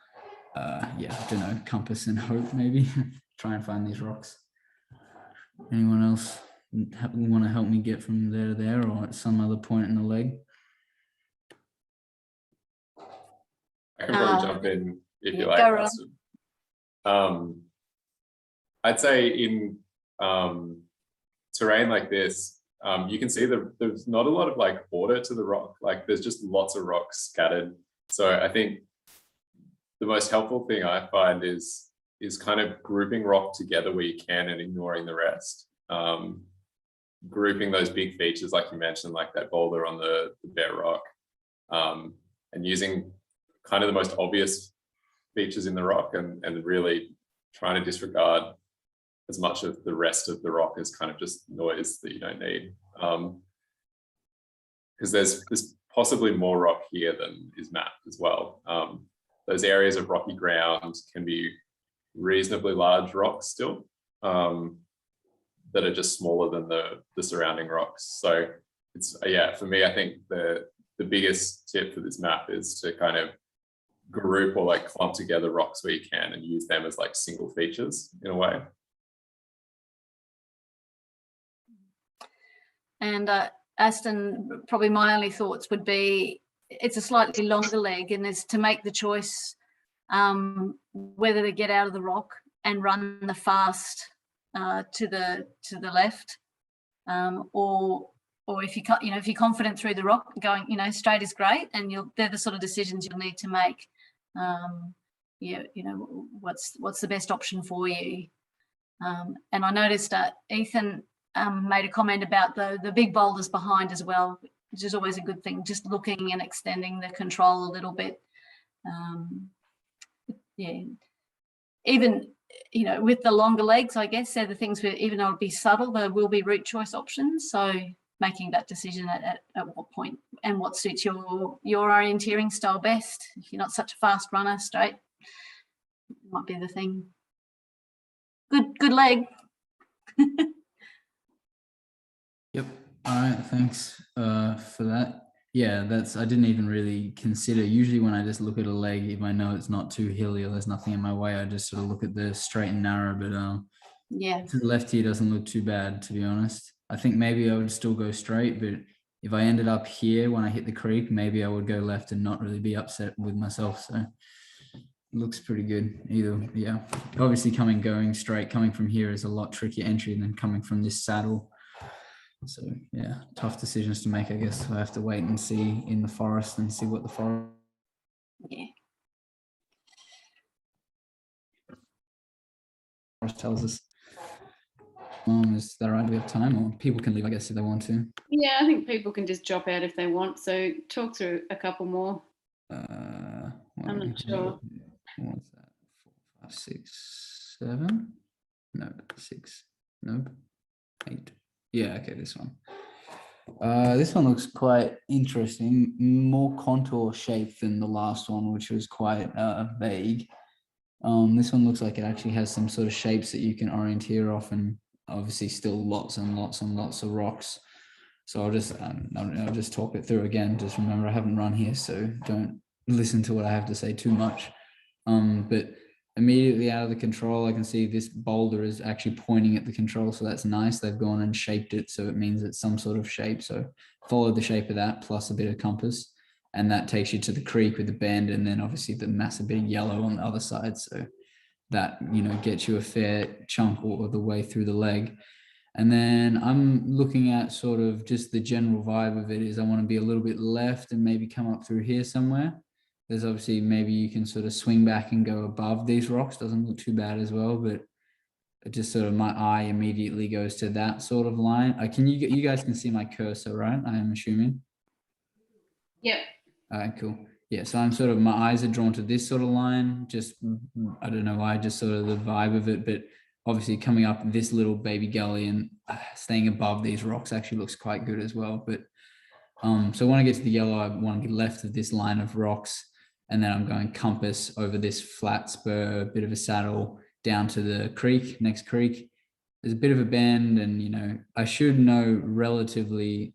I don't know, compass and hope maybe. Try and find these rocks. Anyone else want to help me get from there to there, or at some other point in the leg? I can probably jump in if you like, Austin. I'd say in terrain like this, you can see there's not a lot of like order to the rock. Like there's just lots of rocks scattered. So I think the most helpful thing I find is kind of grouping rock together where you can and ignoring the rest. Grouping those big features like you mentioned, like that boulder on the bare rock, and using kind of the most obvious features in the rock and really trying to disregard as much of the rest of the rock as kind of just noise that you don't need. Because there's possibly more rock here than is mapped as well. Those areas of rocky ground can be reasonably large rocks still, that are just smaller than the surrounding rocks. So it's, for me, I think the biggest tip for this map is to kind of group or like clump together rocks where you can and use them as like single features in a way. And Aston, probably my only thoughts would be it's a slightly longer leg, and is to make the choice whether to get out of the rock and run the fast to the left, or if if you're confident through the rock, going straight is great, and they're the sort of decisions you'll need to make. What's the best option for you? And I noticed that Ethan made a comment about the big boulders behind as well, which is always a good thing, just looking and extending the control a little bit. Even with the longer legs, I guess they're the things where, even though it'll be subtle, there will be route choice options. So making that decision at what point and what suits your orienteering style best. If you're not such a fast runner, straight might be the thing. Good leg. Yep. All right. Thanks for that. Yeah, I didn't even really consider. Usually when I just look at a leg, if I know it's not too hilly or there's nothing in my way, I just sort of look at the straight and narrow. But to the left here doesn't look too bad, to be honest. I think maybe I would still go straight, but if I ended up here when I hit the creek, maybe I would go left and not really be upset with myself. So it looks pretty good either. Yeah, obviously going straight, coming from here is a lot trickier entry than coming from this saddle. So yeah, tough decisions to make, I guess. I have to wait and see in the forest and see what the forest tells us. Is that right? Do we have time, or people can leave, I guess, if they want to? Yeah, I think people can just drop out if they want. So talk through a couple more. I'm not sure. What's that? 4, 5, 6, 7? No, 6. No. 8. Yeah, okay, this one. This one looks quite interesting, more contour shape than the last one, which was quite vague. This one looks like it actually has some sort of shapes that you can orienteer off, and obviously still lots and lots and lots of rocks. So I'll just talk it through again. Just remember, I haven't run here, so don't listen to what I have to say too much. But immediately out of the control, I can see this boulder is actually pointing at the control, so that's nice. They've gone and shaped it, so it means it's some sort of shape. So follow the shape of that plus a bit of compass, and that takes you to the creek with the bend, and then obviously the massive big yellow on the other side. So that, you know, gets you a fair chunk of the way through the leg. And then I'm looking at sort of just the general vibe of it is I want to be a little bit left and maybe come up through here somewhere. There's obviously, maybe you can sort of swing back and go above these rocks. Doesn't look too bad as well, but it just sort of, my eye immediately goes to that sort of line. You guys can see my cursor, right? I am assuming. Yep. All right, cool. Yeah, so I'm sort of, my eyes are drawn to this sort of line. Just, I don't know why, just sort of the vibe of it, but obviously coming up this little baby gully and staying above these rocks actually looks quite good as well. But so when I get to the yellow, I want to be left of this line of rocks, and then I'm going compass over this flat spur, bit of a saddle down to the creek, next creek. There's a bit of a bend, and, you know, I should know relatively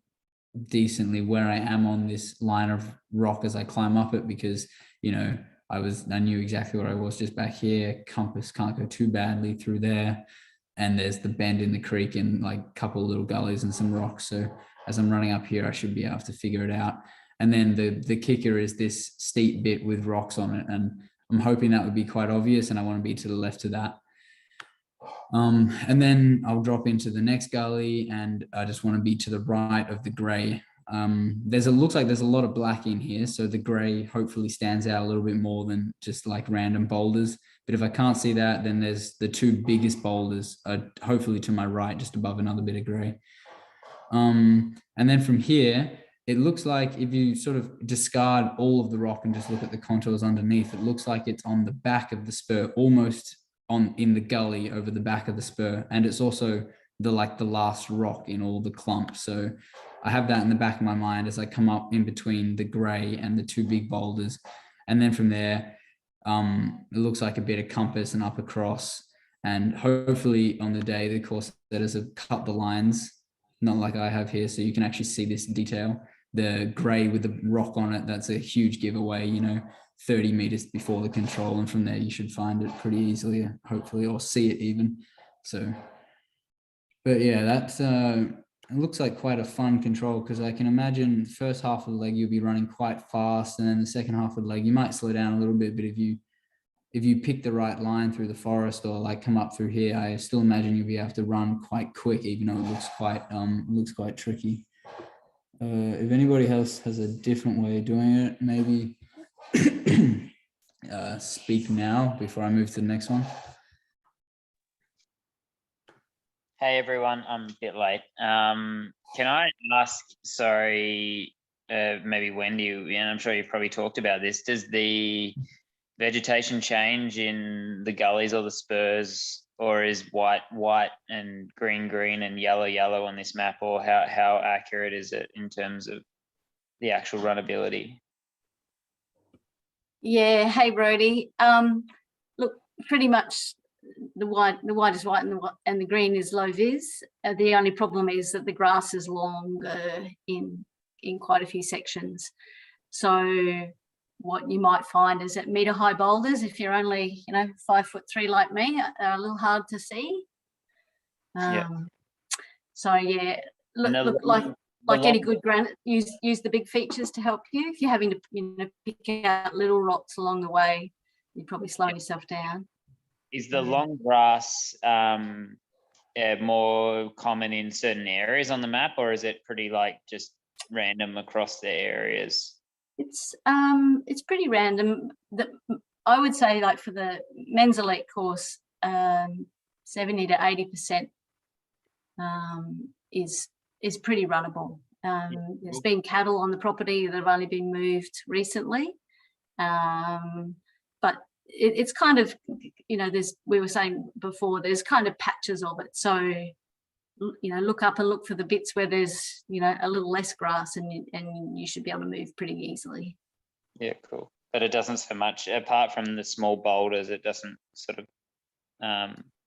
decently where I am on this line of rock as I climb up it, because, you know, I knew exactly where I was just back here. Compass can't go too badly through there, and there's the bend in the creek and like a couple of little gullies and some rocks. So as I'm running up here, I should be able to figure it out. And then the kicker is this steep bit with rocks on it, and I'm hoping that would be quite obvious, and I want to be to the left of that. And then I'll drop into the next gully, and I just want to be to the right of the gray. Looks like there's a lot of black in here, so the gray hopefully stands out a little bit more than just like random boulders. But if I can't see that, then there's the two biggest boulders, hopefully to my right, just above another bit of gray. And then from here, it looks like if you sort of discard all of the rock and just look at the contours underneath, it looks like it's on the back of the spur, almost in the gully over the back of the spur, and it's also the last rock in all the clump. So I have that in the back of my mind as I come up in between the gray and the two big boulders. And then from there, it looks like a bit of compass and up across, and hopefully on the day the course setters have cut the lines, not like I have here, so you can actually see this detail. The gray with the rock on it, that's a huge giveaway, you know, 30 meters before the control, and from there you should find it pretty easily, hopefully, or see it even. So, but yeah, that's it looks like quite a fun control, because I can imagine the first half of the leg you'll be running quite fast, and then the second half of the leg you might slow down a little bit. But if you pick the right line through the forest, or like come up through here, I still imagine you'll be able to run quite quick, even though it looks quite tricky. If anybody else has a different way of doing it, maybe speak now before I move to the next one. Hey everyone, I'm a bit late. Can I ask, sorry, maybe Wendy, and I'm sure you've probably talked about this, does the vegetation change in the gullies or the spurs, or is white and green and yellow on this map, or how accurate is it in terms of the actual runnability? Yeah, hey Brody. Look, pretty much the white is white and the green is low vis. The only problem is that the grass is long in quite a few sections. So what you might find is that meter high boulders, if you're only 5'3" like me, are a little hard to see. So yeah, look like any good granite, use the big features to help you. If you're having to pick out little rocks along the way, you're probably slowing yourself down. Is the long grass more common in certain areas on the map, or is it pretty just random across the areas? It's pretty random. I would say, like, for the men's elite course, 70 to 80% is pretty runnable. There's been cattle on the property that have only been moved recently, but it's kind of, we were saying before, there's kind of patches of it. So look up and look for the bits where there's, a little less grass, and you should be able to move pretty easily. Yeah, cool. But it doesn't so much, apart from the small boulders, it doesn't sort of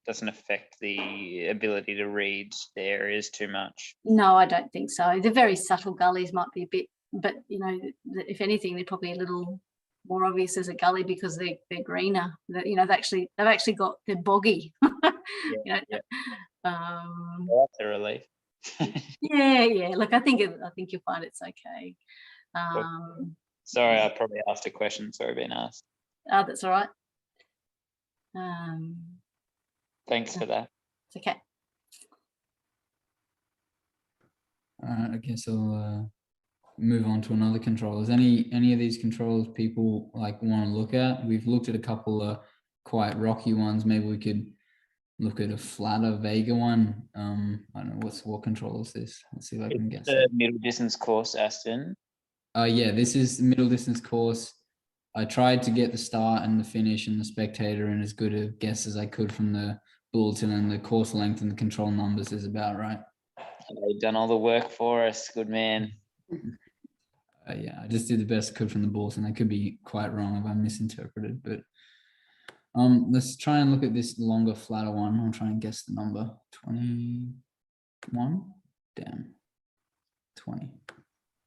doesn't affect the ability to read the areas too much. No, I don't think so. The very subtle gullies might be a bit, but if anything, they're probably a little more obvious as a gully because they're greener. They've actually got, they're boggy. Yeah. Well, that's a relief. yeah. Look, I think you'll find it's okay. Sorry, I probably asked a question. Sorry, being asked. Oh, that's all right. Thanks for that. It's okay. All right, I guess I'll move on to another control. Is any of these controls people want to look at? We've looked at a couple of quite rocky ones. Maybe we could look at a flatter Vega one. I don't know what control is this. Let's see if I can guess. The middle distance course, Aston. Yeah, this is the middle distance course. I tried to get the start and the finish and the spectator and as good a guess as I could from the bulletin, and the course length and the control numbers is about right. You've done all the work for us. Good man. Yeah, I just did the best I could from the bulletin. I could be quite wrong if I misinterpreted, but let's try and look at this longer, flatter one. I'll try and guess the number. 21? Damn. 20.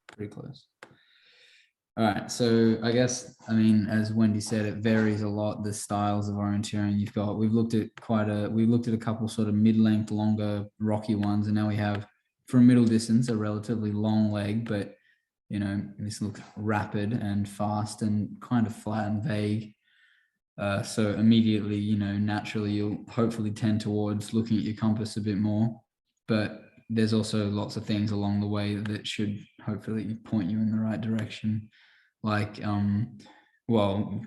Pretty close. All right, so I guess, as Wendy said, it varies a lot, the styles of orienteering you've got. We've looked at a couple sort of mid-length, longer, rocky ones, and now we have, for a middle distance, a relatively long leg, but this looks rapid and fast and kind of flat and vague. So immediately, naturally, you'll hopefully tend towards looking at your compass a bit more, but there's also lots of things along the way that should hopefully point you in the right direction.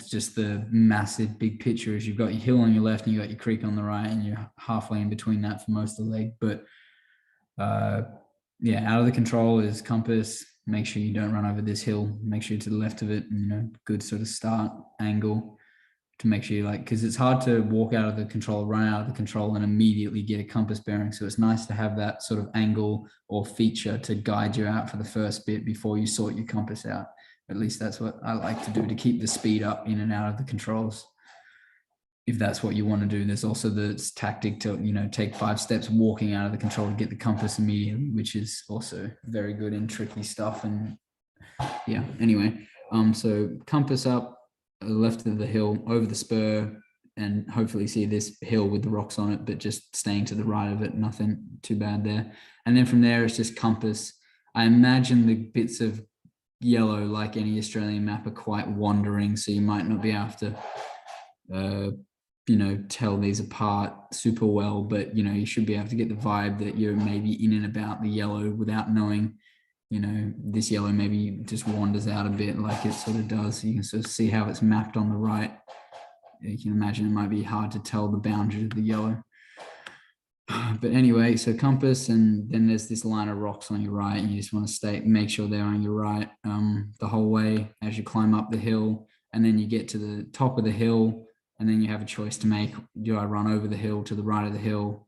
Just the massive big picture is you've got your hill on your left and you've got your creek on the right, and you're halfway in between that for most of the leg. But out of the control is compass. Make sure you don't run over this hill. Make sure you're to the left of it, good sort of start angle to make sure because it's hard to walk out of the control, run out of the control and immediately get a compass bearing. So it's nice to have that sort of angle or feature to guide you out for the first bit before you sort your compass out. At least that's what I like to do to keep the speed up in and out of the controls. If that's what you want to do, there's also the tactic to, take 5 steps walking out of the control to get the compass immediately, which is also very good in tricky stuff. And yeah, anyway, so compass up, left of the hill, over the spur, and hopefully see this hill with the rocks on it, but just staying to the right of it, nothing too bad there. And then from there, it's just compass. I imagine the bits of yellow, like any Australian map, are quite wandering, so you might not be able to tell these apart super well, but you should be able to get the vibe that you're maybe in and about the yellow without knowing, this yellow maybe just wanders out a bit like it sort of does. You can sort of see how it's mapped on the right. You can imagine it might be hard to tell the boundaries of the yellow. But anyway, so compass, and then there's this line of rocks on your right, and you just want to make sure they're on your right the whole way as you climb up the hill, and then you get to the top of the hill, and then you have a choice to make. Do I run over the hill to the right of the hill?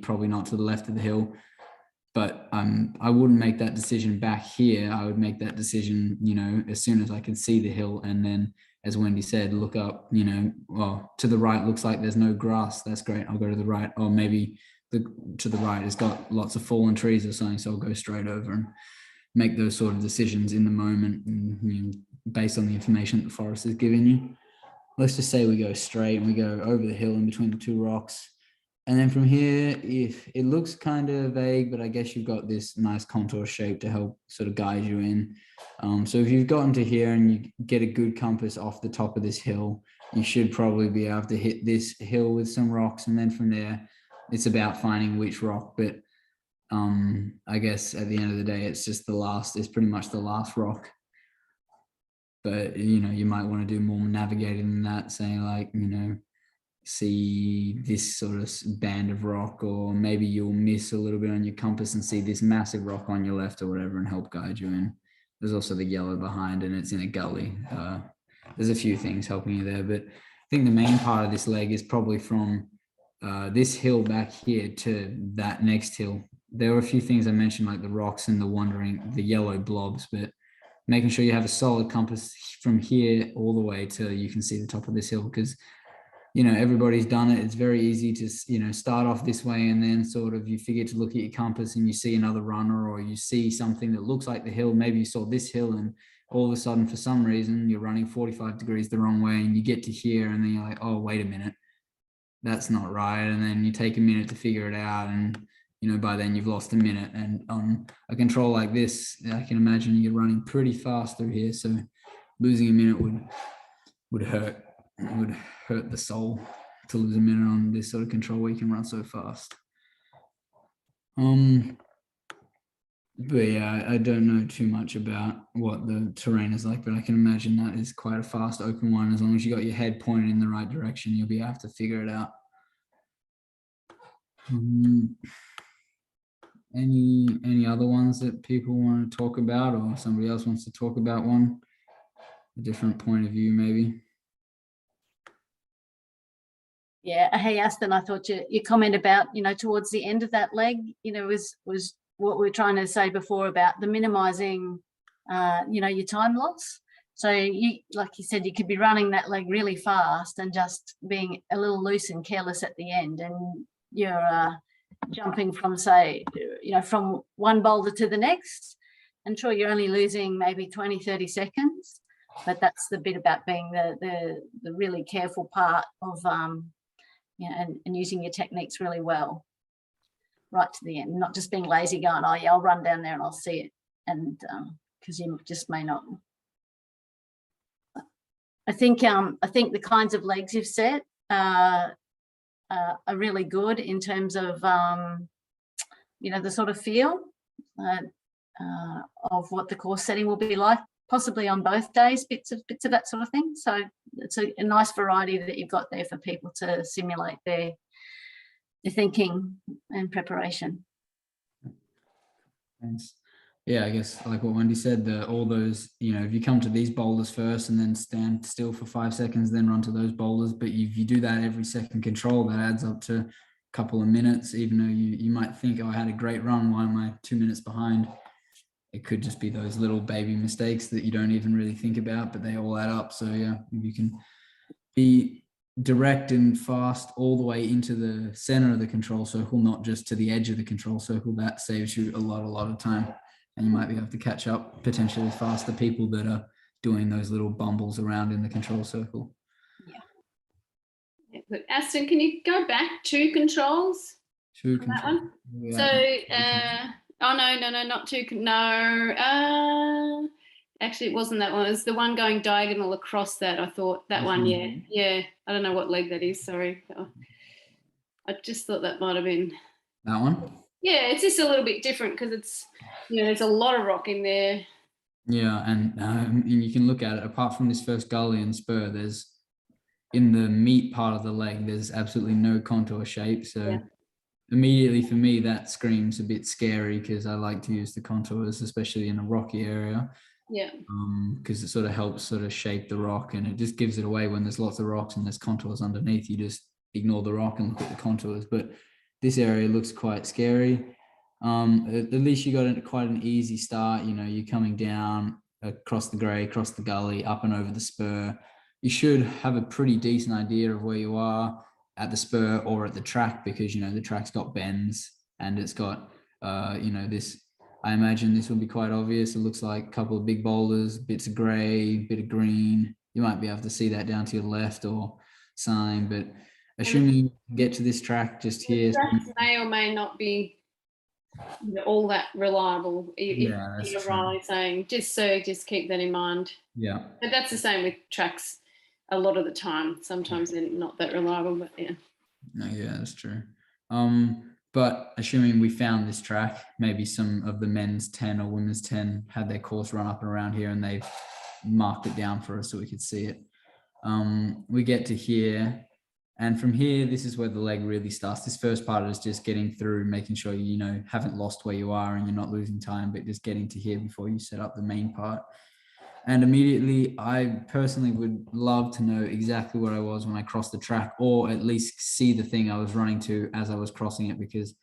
Probably not to the left of the hill, but I wouldn't make that decision back here. I would make that decision, as soon as I can see the hill, and then, as Wendy said, look up, to the right looks like there's no grass. That's great. I'll go to the right. Or maybe to the right has got lots of fallen trees or something, so I'll go straight over and make those sort of decisions in the moment, and, based on the information that the forest is giving you. Let's just say we go straight and we go over the hill in between the 2 rocks. And then from here, if it looks kind of vague, but I guess you've got this nice contour shape to help sort of guide you in. So if you've gotten to here and you get a good compass off the top of this hill, you should probably be able to hit this hill with some rocks. And then from there, it's about finding which rock. But I guess at the end of the day, it's pretty much the last rock. But, you might want to do more navigating than that, saying see this sort of band of rock, or maybe you'll miss a little bit on your compass and see this massive rock on your left or whatever and help guide you in. There's also the yellow behind, and it's in a gully. There's a few things helping you there, but I think the main part of this leg is probably from this hill back here to that next hill, there were a few things I mentioned, like the rocks and the yellow blobs, but making sure you have a solid compass from here all the way till you can see the top of this hill, because everybody's done it. It's very easy to start off this way, and then sort of you forget to look at your compass and you see another runner, or you see something that looks like the hill. Maybe you saw this hill and all of a sudden for some reason you're running 45 degrees the wrong way, and you get to here and then you're like, oh, wait a minute, that's not right. And then you take a minute to figure it out, and by then you've lost a minute. And on a control like this, I can imagine you're running pretty fast through here, so losing a minute would hurt. It would hurt the soul to lose a minute on this sort of control where you can run so fast. But yeah, I don't know too much about what the terrain is like, but I can imagine that is quite a fast open one. As long as you got your head pointed in the right direction, you'll be able to figure it out. Any other ones that people want to talk about, or somebody else wants to talk about one? A different point of view, maybe. Yeah, hey Aston, I thought your comment about towards the end of that leg, was what we were trying to say before about the minimizing, your time loss. So you, like you said, you could be running that leg really fast and just being a little loose and careless at the end, and you're jumping from, say, from one boulder to the next, and sure, you're only losing maybe 20-30 seconds, but that's the bit about being the really careful part of and using your techniques really well right to the end, not just being lazy going, oh yeah, I'll run down there and I'll see it, and because you just may not. I think the kinds of legs you've set are really good in terms of the sort of feel of what the course setting will be like, possibly on both days, bits of that sort of thing. So it's a nice variety that you've got there for people to simulate their thinking and preparation. Thanks. Yeah, I guess like what Wendy said, all those, if you come to these boulders first and then stand still for 5 seconds, then run to those boulders. But if you do that every second control, that adds up to a couple of minutes, even though you might think, oh, I had a great run, why am I 2 minutes behind? It could just be those little baby mistakes that you don't even really think about, but they all add up. So yeah, if you can be direct and fast all the way into the center of the control circle, not just to the edge of the control circle, that saves you a lot of time. And you might be able to catch up potentially faster people that are doing those little bumbles around in the control circle. Yeah. But Aston, can you go back 2 controls? Two controls. That one? Yeah. So, oh no, not 2. No, actually it wasn't that one. It was the one going diagonal across that. I thought that one. Yeah. I don't know what leg that is. Sorry. I just thought that might have been that one. Yeah, it's just a little bit different because it's, there's a lot of rock in there. Yeah, and you can look at it, apart from this first gully and spur, there's, in the meat part of the leg, there's absolutely no contour shape. So immediately for me, that screams a bit scary because I like to use the contours, especially in a rocky area. Yeah. Because it sort of helps sort of shape the rock, and it just gives it away when there's lots of rocks and there's contours underneath. You just ignore the rock and look at the contours. But this area looks quite scary. At least you got quite an easy start. You're coming down across the grey, across the gully, up and over the spur. You should have a pretty decent idea of where you are at the spur or at the track, because the track's got bends and it's got this. I imagine this will be quite obvious. It looks like a couple of big boulders, bits of grey, bit of green. You might be able to see that down to your left or sign, but assuming you get to this track just here, tracks may or may not be all that reliable. Yeah, that's you're true. right saying, just keep that in mind. Yeah, but that's the same with tracks a lot of the time. Sometimes they're not that reliable, but yeah. No, yeah, that's true. But assuming we found this track, maybe some of the men's 10 or women's 10 had their course run up and around here and they've marked it down for us so we could see it. We get to here, and from here, this is where the leg really starts. This first part is just getting through, making sure haven't lost where you are and you're not losing time, but just getting to here before you set up the main part. And immediately, I personally would love to know exactly where I was when I crossed the track, or at least see the thing I was running to as I was crossing it. Because,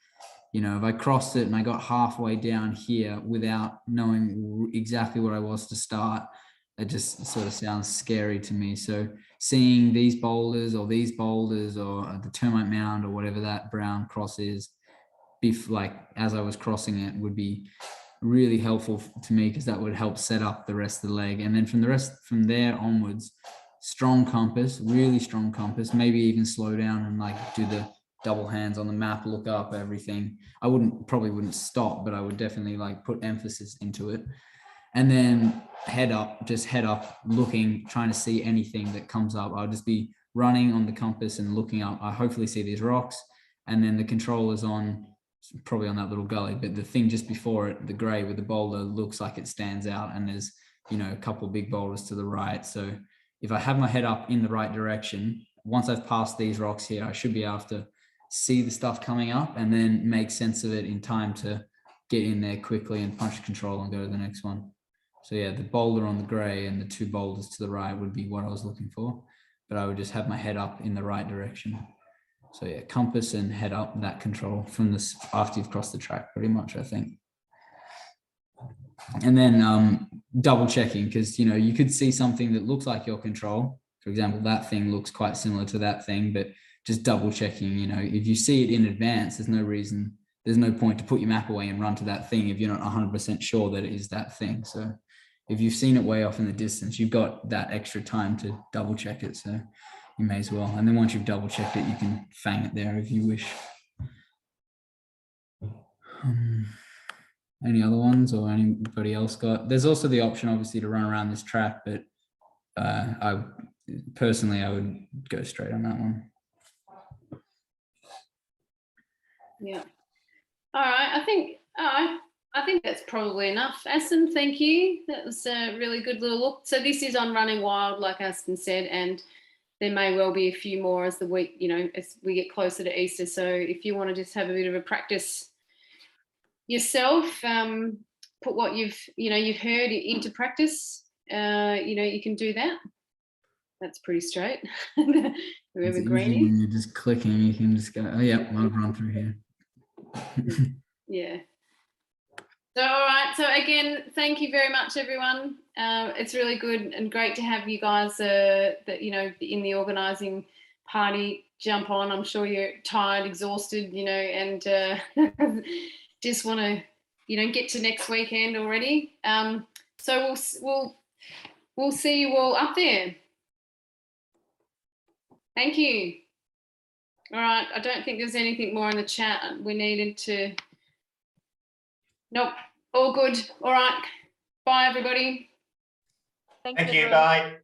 you know, if I crossed it and I got halfway down here without knowing exactly where I was to start, it just sort of sounds scary to me. So seeing these boulders or the termite mound or whatever that brown cross is, like as I was crossing it, would be really helpful to me, because that would help set up the rest of the leg. And then from there onwards, strong compass, really strong compass, maybe even slow down and like do the double hands on the map, look up everything. I probably wouldn't stop, but I would definitely like put emphasis into it. And then head up looking, trying to see anything that comes up. I'll just be running on the compass and looking up. I hopefully see these rocks, and then the control is on, probably on that little gully, but the thing just before it, the gray with the boulder, looks like it stands out, and there's, you know, a couple of big boulders to the right. So if I have my head up in the right direction, once I've passed these rocks here, I should be able to see the stuff coming up and then make sense of it in time to get in there quickly and punch control and go to the next one. So yeah, the boulder on the gray and the two boulders to the right would be what I was looking for, but I would just have my head up in the right direction. So yeah, compass and head up, that control from this after you've crossed the track, pretty much, I think. And then double checking, because, you know, you could see something that looks like your control. For example, that thing looks quite similar to that thing, but just double checking, you know, if you see it in advance, there's no point to put your map away and run to that thing if you're not 100% sure that it is that thing. So if you've seen it way off in the distance, you've got that extra time to double check it. So you may as well. And then once you've double checked it, you can fang it there if you wish. Any other ones, or anybody else got? There's also the option, obviously, to run around this track, but I would go straight on that one. Yeah. All right. I think that's probably enough. Aston, thank you. That was a really good little look. So this is on Running Wild, like Aston said, and there may well be a few more as the week, you know, as we get closer to Easter. So if you want to just have a bit of a practice yourself, put what you've heard into practice, you know, you can do that. That's pretty straight. Whoever Greeny. When you're just clicking, you can just go, oh yeah, I'll run through here. Yeah. So all right. So again, thank you very much, everyone. It's really good and great to have you guys that, you know, in the organising party jump on. I'm sure you're tired, exhausted, you know, and just want to, you know, get to next weekend already. So we'll see you all up there. Thank you. All right. I don't think there's anything more in the chat we needed to. Nope. All good. All right. Bye, everybody. Thank you. Bye.